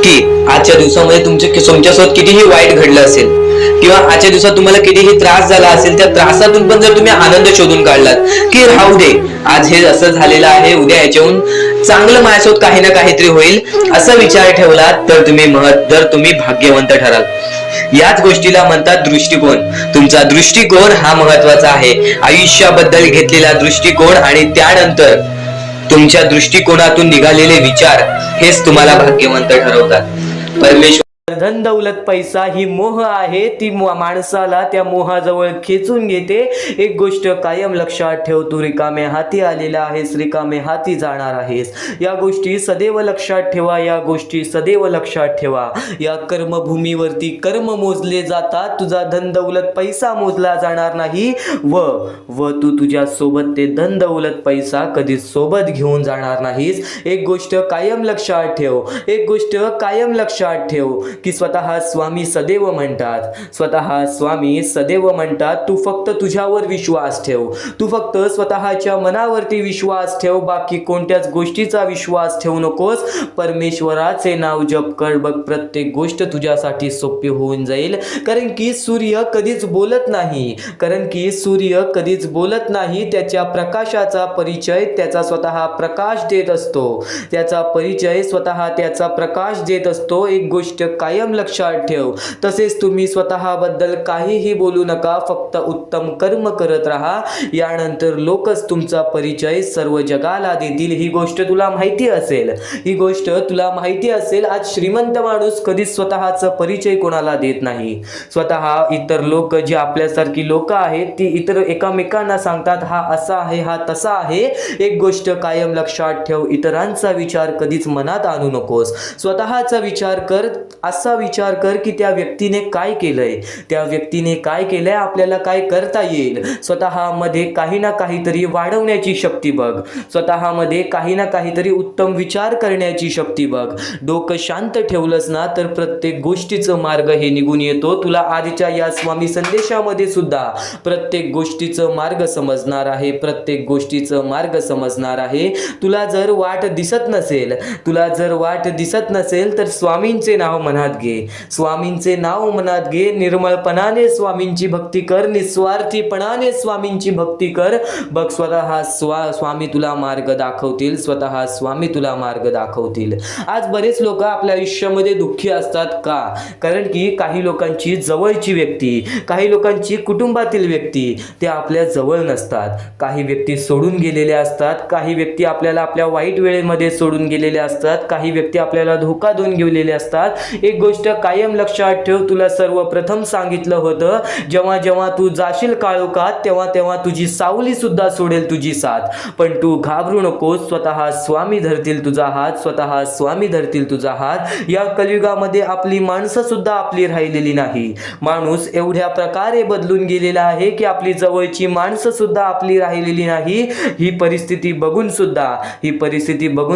की आजच्या दिवसामध्ये तुमच्यासोबत कितीही वाईट घडलं असेल किंवा आजच्या दिवसात तुम्हाला कितीही त्रास झाला असेल, त्या त्रासातून पण जर तुम्ही आनंद शोधून काढलात की राहू दे, आज हे असं झालेलं आहे, उद्या याच्याहून चांगलं माझ्यासोबत काही ना काहीतरी होईल, असा विचार ठेवलात तर तुम्ही भाग्यवंत ठराल. याच गोष्टीला म्हणतात दृष्टिकोन. तुमचा दृष्टिकोन हा महत्वाचा आहे. आयुष्याबद्दल घेतलेला दृष्टिकोन आणि त्यानंतर तुमच्या दृष्टिकोनातून निघालेले विचार हेच तुम्हाला भाग्यवंत ठरवतात. परमेश्वर धन दौलत पैसा ही मोह आहे, ती माणसाला त्या मोहाजवळ खेचून घेते. एक गोष्ट कायम लक्षात ठेव, तू रिकामे हाती आलेला आहेस, रिकामे हाती जाणार आहेस. या गोष्टी सदैव लक्षात ठेवा, या गोष्टी सदैव लक्षात ठेवा. या कर्मभूमीवरती कर्म मोजले जातात, तुझा धन दौलत पैसा मोजला जाणार नाही व तू तुझ्या सोबत ते धन दौलत पैसा कधी सोबत घेऊन जाणार नाहीस. एक गोष्ट कायम लक्षात ठेव, एक गोष्ट कायम लक्षात ठेव की स्वतः स्वामी सदैव म्हणतात, स्वतः स्वामी सदैव म्हणतात, तू फक्त तुझ्यावर विश्वास ठेव, तू फक्त स्वतःच्या मनावरती विश्वास ठेव, बाकी कोणत्याच गोष्टीचा विश्वास ठेवू नकोस. परमेश्वराचे नाव जप कर, बघ प्रत्येक गोष्ट तुझ्यासाठी सोपी होऊन जाईल. कारण की सूर्य कधीच बोलत नाही, कारण की सूर्य कधीच बोलत नाही. त्याच्या प्रकाशाचा परिचय त्याचा स्वतः प्रकाश देत असतो, त्याचा परिचय स्वतः त्याचा प्रकाश देत असतो. एक गोष्ट कायम लक्षात ठेव. तसेच तुम्ही स्वतःबद्दल काहीही बोलू नका, फक्त उत्तम कर्म करत राहा. यानंतर लोकच तुमचा परिचय सर्व जगाला देतील. ही गोष्ट तुला माहिती असेल, ही गोष्ट तुला माहिती असेल. आज श्रीमंत माणूस कधीच स्वतःचा परिचय कोणाला देत नाही. स्वतः इतर लोक जे आपल्यासारखी लोक आहेत ती इतर एकामेकांना सांगतात, हा असा आहे, हा तसा आहे. एक गोष्ट कायम लक्षात ठेव, इतरांचा विचार कधीच मनात आणू नकोस. स्वतःचा विचार कर. असा विचार कर की त्या व्यक्तीने काय केलंय, त्या व्यक्तीने काय केलंय, आपल्याला काय करता येईल. स्वतःमध्ये काही ना काहीतरी वाढवण्याची शक्ती बघ, स्वतःमध्ये काही ना काहीतरी उत्तम विचार करण्याची शक्ती बघ. डोकं शांत ठेवलंस ना तर प्रत्येक गोष्टीचं मार्ग हे निघून येतो. तुला आजच्या या स्वामी संदेशामध्ये सुद्धा प्रत्येक गोष्टीचं मार्ग समजणार आहे, प्रत्येक गोष्टीचं मार्ग समजणार आहे. तुला जर वाट दिसत नसेल, तुला जर वाट दिसत नसेल तर स्वामींचे नाव मनात घे, स्वामींचे नाव मनात घे. निर्मळपणाने स्वामींची भक्ती कर, निस्वार्थीपणाने स्वामींची भक्ती कर. बघ स्वतः स्वामी तुला मार्ग दाखवतील, स्वतः स्वामी तुला मार्ग दाखवतील. आज बरेच लोक आपल्या आयुष्यामध्ये दुःखी असतात का? कारण की काही लोकांची जवळची व्यक्ती, काही लोकांची कुटुंबातील व्यक्ती ते आपल्या जवळ नसतात. काही व्यक्ती सोडून गेलेल्या असतात, काही व्यक्ती आपल्याला आपल्या वाईट वेळेमध्ये सोडून गेलेल्या असतात, काही व्यक्ती आपल्याला धोका देऊन गेलेले असतात. एक गोष्ट कायम लक्षात ठेव, तुला सर्वप्रथम सांगितलं होतं, जेव्हा जेव्हा तू जाशील काळोखात तेव्हा तेव्हा तुझी सावली सुद्धा सोडेल तुझी साथ. पण तू घाबरू नकोस, स्वतः स्वामी धरतील तुझा हात, स्वतः स्वामी धरतील तुझा हात. या कलियुगामध्ये आपली माणसं सुद्धा आपली राहिलेली नाही. माणूस एवढ्या प्रकारे बदलून गेलेला आहे की आपली जवळची माणसं सुद्धा आपली राहिलेली नाही. ही परिस्थिती बघून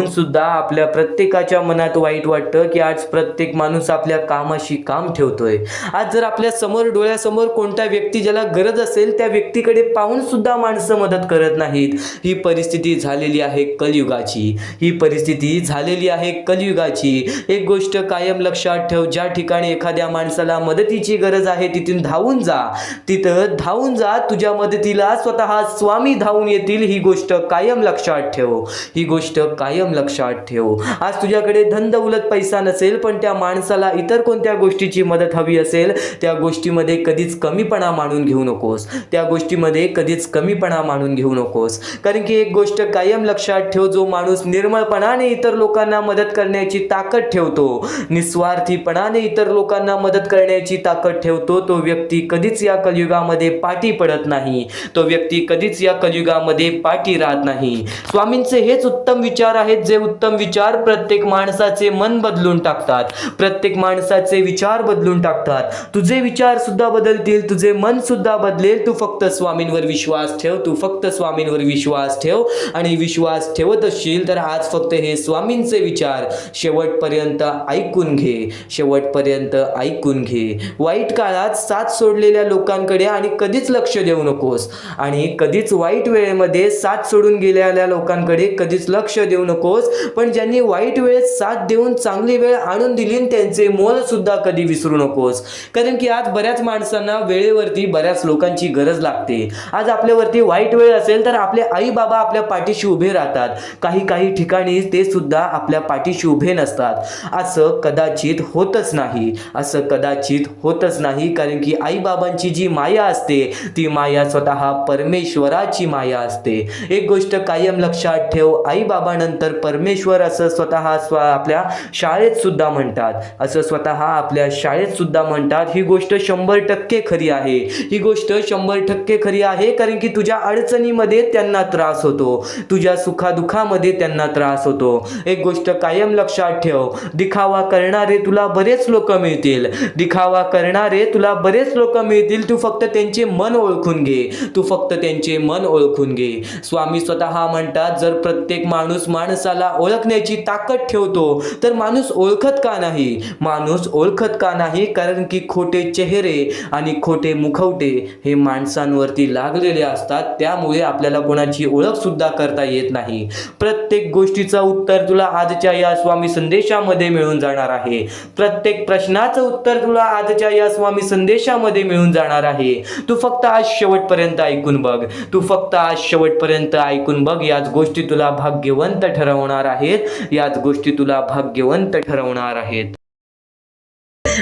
सुद्धा आपल्या प्रत्येकाच्या मनात वाईट वाटतं की आज प्रत्येक माणूस आपल्या कामाशी काम ठेवतोय. आज जर आपल्या समोर डोळ्यासमोर कोणता व्यक्ती ज्याला गरज असेल त्या व्यक्तीकडे पाहून सुद्धा माणसं मदत करत नाहीत. ही परिस्थिती झालेली आहे कलियुगाची, ही परिस्थिती झालेली आहे कलियुगाची. एक गोष्ट कायम लक्षात ठेव, ज्या ठिकाणी एखाद्या माणसाला मदतीची गरज आहे तिथून धावून जा, तिथं धावून जा. तुझ्या मदतीला स्वतः स्वामी धावून येतील. ही गोष्ट कायम लक्षात ठेव, ही गोष्ट कायम लक्षात ठेव. आज तुझ्याकडे धन दौलत पैसा नसेल पण त्या माणसाला इतर कोणत्या गोष्टीची मदत हवी असेल, त्या गोष्टीमध्ये कधीच कमीपणा मानून घेऊ नकोस, त्या गोष्टीमध्ये कधीच कमीपणा मानून घेऊ नकोस. कारण की एक गोष्ट कायम लक्षात ठेव, जो माणूस निर्मळपणाने इतर लोकांना मदत करण्याची ताकद ठेवतो, निस्वार्थीपणाने इतर लोकांना मदत करण्याची ताकद ठेवतो, तो व्यक्ती कधीच या कलियुगामध्ये पाठी पडत नाही, तो व्यक्ती कधीच या कलियुगामध्ये पाठी राहत नाही. स्वामींचे हेच उत्तम विचार आहेत, जे उत्तम विचार प्रत्येक माणसाचे मन बदलून टाकतात, प्रत्येक माणसाचे विचार बदलून टाकतात. तुझे विचार सुद्धा बदलतील, तुझे मन सुद्धा बदलेल. तू फक्त स्वामींवर विश्वास ठेव, तू फक्त स्वामींवर विश्वास ठेव. आणि विश्वास ठेवत असशील तर आज फक्त हे स्वामींचे विचार शेवटपर्यंत ऐकून घे, शेवटपर्यंत ऐकून घे. वाईट काळात साथ सोडलेल्या लोकांकडे आणि कधीच लक्ष देऊ नकोस, आणि कधीच वाईट वेळेमध्ये साथ सोडून गेलेल्या लोकांकडे कधीच लक्ष देऊ नकोस. पण ज्यांनी वाईट वेळेत साथ देऊन चांगली वेळ आणून दिली त्यांचे मोल सुद्धा कधी विसरू नकोस. कारण की आज बऱ्याच माणसांना वेळेवरती बऱ्याच लोकांची गरज लागते. आज आपल्यावरती वाईट वेळ असेल तर आपले आई बाबा आपल्या पाठीशी उभे राहतात, काही काही ठिकाणी ते सुद्धा आपल्या पाठीशी उभे नसतात. असं कदाचित होतच नाही, असं कदाचित होतच नाही. कारण की आई बाबांची जी माया असते ती माया स्वतः परमेश्वराची माया असते. एक गोष्ट कायम लक्षात ठेव, आई बाबानंतर परमेश्वर असं स्वतः आपल्या शाळेत सुद्धा म्हणतात, असं स्वतः आपल्या शाळेत सुद्धा म्हणतात. ही गोष्ट 100% खरी आहे, ही गोष्ट 100% खरी आहे. कारण की तुझ्या अडचणीमध्ये त्यांना त्रास होतो, तुझ्या सुखादुखामध्ये त्यांना त्रास होतो. एक गोष्ट कायम लक्षात ठेव, दिखावा करणारे तुला बरेच लोक मिळतील, दिखावा करणारे तुला बरेच लोक मिळतील. तू फक्त त्यांचे मन ओळखून घे, तू फक्त त्यांचे मन ओळखून घे. स्वामी स्वतः म्हणतात, जर प्रत्येक माणूस माणसाला ओळखण्याची ताकद ठेवतो तर माणूस ओळखत का नाही, माणूस ओळखत का नाही? कारण की खोटे चेहरे आणि खोटे मुखवटे हे माणसांवरती लागलेले असतात, त्यामुळे आपल्याला कोणाची ओळख सुद्धा करता येत नाही. प्रत्येक गोष्टीचं उत्तर तुला आजच्या या स्वामी संदेशामध्ये मिळून जाणार आहे. प्रत्येक प्रश्नाचं उत्तर तुला आजच्या या स्वामी संदेशामध्ये मिळून जाणार आहे. तू फक्त आज शेवटपर्यंत ऐकून बघ. तू फक्त आज शेवटपर्यंत ऐकून बघ. याच गोष्टी तुला भाग्यवंत ठरवणार आहेत. याच गोष्टी तुला भाग्यवंत ठरवणार आहेत.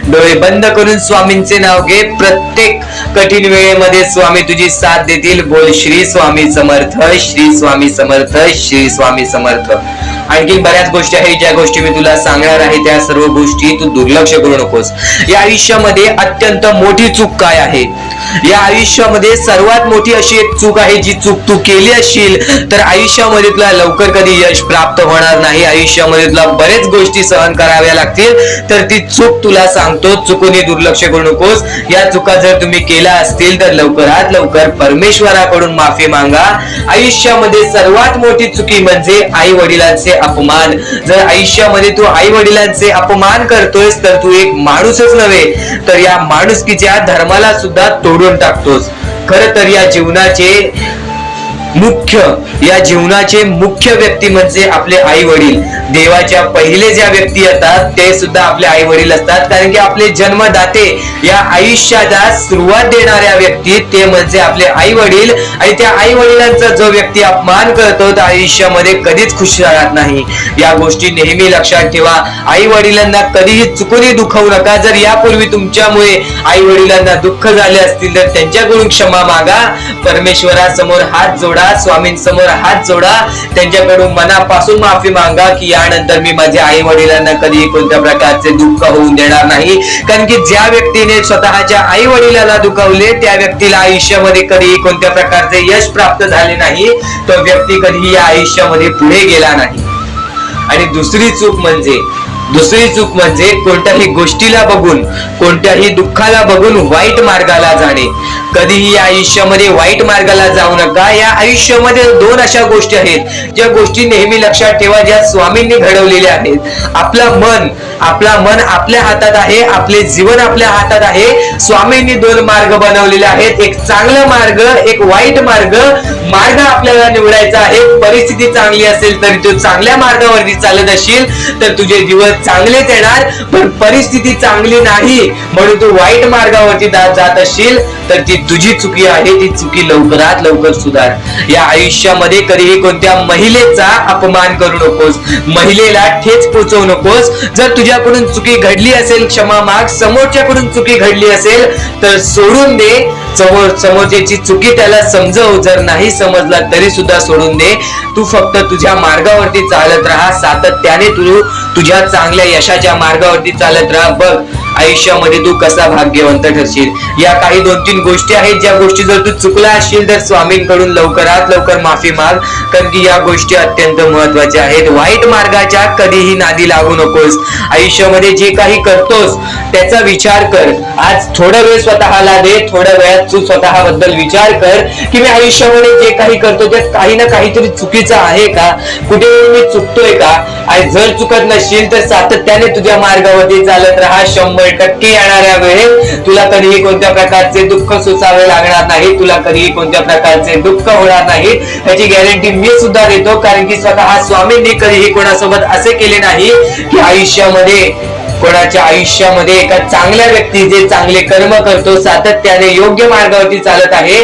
डोळे बंद करून स्वामींचे नाव घे. प्रत्येक कठीण वेळेमध्ये स्वामी तुझी साथ देतील. बोल श्री स्वामी समर्थ, श्री स्वामी समर्थ, श्री स्वामी समर्थ. आणखी बऱ्याच गोष्टी आहेत ज्या गोष्टी मी तुला सांगणार आहे. त्या सर्व गोष्टी तू दुर्लक्ष करू नकोस. या आयुष्यामध्ये अत्यंत मोठी चूक काय आहे? या आयुष्यामध्ये सर्वात मोठी अशी एक चूक आहे, जी चूक तू केली असशील तर आयुष्यामध्ये तुला लवकर कधी यश प्राप्त होणार नाही. आयुष्यामध्ये तुला बरेच गोष्टी सहन कराव्या लागतील. तर ती चूक तुला सांगतो, चुकूनही दुर्लक्ष करू नकोस. या चुका जर तुम्ही केल्या असतील तर लवकरात लवकर परमेश्वराकडून माफी मागा. आयुष्यामध्ये सर्वात मोठी चुकी म्हणजे आई वडिलांचे अपमान. जर आयुष्यामध्ये तू आई वडिलांचे अपमान करतोयस तर तू एक माणूसच नव्हे तर या माणुसकीच्या धर्माला सुद्धा तोडून टाकतोस. खरं तर या जीवनाचे मुख्य व्यक्ती म्हणजे आपले आई वडील. देवाच्या पहिले ज्या व्यक्ती येतात ते सुद्धा आपले आई वडील असतात. कारण की आपले जन्मदाते, या आयुष्याला सुरुवात देणाऱ्या व्यक्ती ते म्हणजे आपले आई वडील. आणि त्या आई वडिलांचा जो व्यक्ती अपमान करतो तो आयुष्यामध्ये कधीच खुश राहत नाही. या गोष्टी नेहमी लक्षात ठेवा. आई वडिलांना कधीही चुकूनही दुखवू नका. जर यापूर्वी तुमच्यामुळे आई वडिलांना दुःख झाले असतील तर त्यांच्याकडून क्षमा मागा. परमेश्वरासमोर हात जोडा, स्वामींसमोर हात जोडा, त्यांच्याकडून मनापासून माफी मागा की यानंतर मी माझ्या आई वडिलांना कधी कोणत्या प्रकारचे दुःख होऊन देणार नाही. कारण की ज्या व्यक्तीने स्वतःच्या आई वडिलाला दुखावले त्या व्यक्तीला आयुष्यामध्ये कधीही कोणत्या प्रकारचे यश प्राप्त झाले नाही. तो व्यक्ती कधीही या आयुष्यामध्ये पुढे गेला नाही. आणि दुसरी चूक म्हणजे कोणत्याही गोष्टीला बघून, कोणत्याही दुःखाला बघून वाईट मार्गाला जाणे. कधीही या आयुष्यामध्ये वाईट मार्गाला जाऊ नका. या आयुष्यामध्ये दोन अशा गोष्टी आहेत ज्या गोष्टी नेहमी लक्षात ठेवा, ज्या स्वामींनी घडवलेल्या आहेत. आपलं मन आपल्या हातात आहे. आपले जीवन आपल्या हातात आहे. स्वामींनी दोन मार्ग बनवलेले आहेत. एक चांगला मार्ग, एक वाईट मार्ग. मार्ग आपल्याला निवडायचा आहे. परिस्थिती चांगली असेल तरी तू चांगल्या मार्गावरती चालत असशील तर तुझे दिवस चांगलेच येणार. पण परिस्थिती चांगली नाही म्हणून तू वाईट मार्गावरती जात असशील तर ती तुझी चुकी आहे. ती चुकी लवकरात लवकर सुधार. या आयुष्यामध्ये कधीही कोणत्या महिलेचा अपमान करू नकोस. महिलेला ठेच पोचवू नकोस. जर तुझ्याकडून चुकी घडली असेल क्षमा माग. समोरच्याकडून चुकी घडली असेल तर सोडून दे. समोरच्याची चुकी त्याला समजव. जर नाही समजला तरी सुद्धा सोडून दे. तू फक्त तुझ्या मार्गावरती चालत राहा. सातत्याने तू तुझ्या चांगल्या यशाच्या मार्गावरती चालत राहा. बघ आयुष्यामध्ये तू कसा भाग्यवंत ठरशील. या काही 2-3 गोष्टी आहेत ज्या गोष्टी जर तू चुकला असशील तर स्वामींकडून लवकरात लवकर माफी माग. कारण की या गोष्टी अत्यंत महत्वाच्या आहेत. वाईट मार्गाच्या कधीही नादी लागू नकोस. आयुष्यामध्ये जे काही करतोस त्याचा विचार कर. आज थोडा वेळ स्वतःला दे. थोड्या वेळात तू स्वतःबद्दल विचार कर की मी आयुष्यामध्ये जे काही करतो त्यात काही ना काहीतरी चुकीचं आहे का? कुठे मी चुकतोय का? आणि जर चुकत नसशील तर सातत्याने तुझ्या मार्गावरती चालत राहा. 100% येणाऱ्या वेळेत तुला कधीही कोणत्या प्रकारचे दुःख सोसावे लागणार नाही. तुला कधीही कोणत्या प्रकारचे दुःख होणार नाही याची गॅरंटी मी सुद्धा देतो. कारण की स्वतः स्वामींनी कधीही कोणासोबत असे केले नाही की कोणाच्या आयुष्यामध्ये एका चांगल्या व्यक्ती जे चांगले कर्म करतो, सातत्याने योग्य मार्गावरती चालत आहे,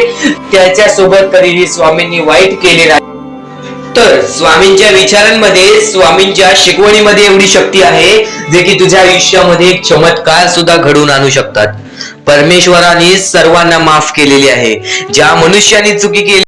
त्याच्यासोबत कधीही स्वामींनी वाईट केले नाही. तर स्वामींच्या विचारांमध्ये, स्वामींच्या शिकवणीमध्ये एवढी शक्ती आहे जे की तुझ्या आयुष्यामध्ये एक चमत्कार सुद्धा घडवून आणू शकतात. परमेश्वराने सर्वांना माफ केलेली आहे. ज्या मनुष्याने चुकी केली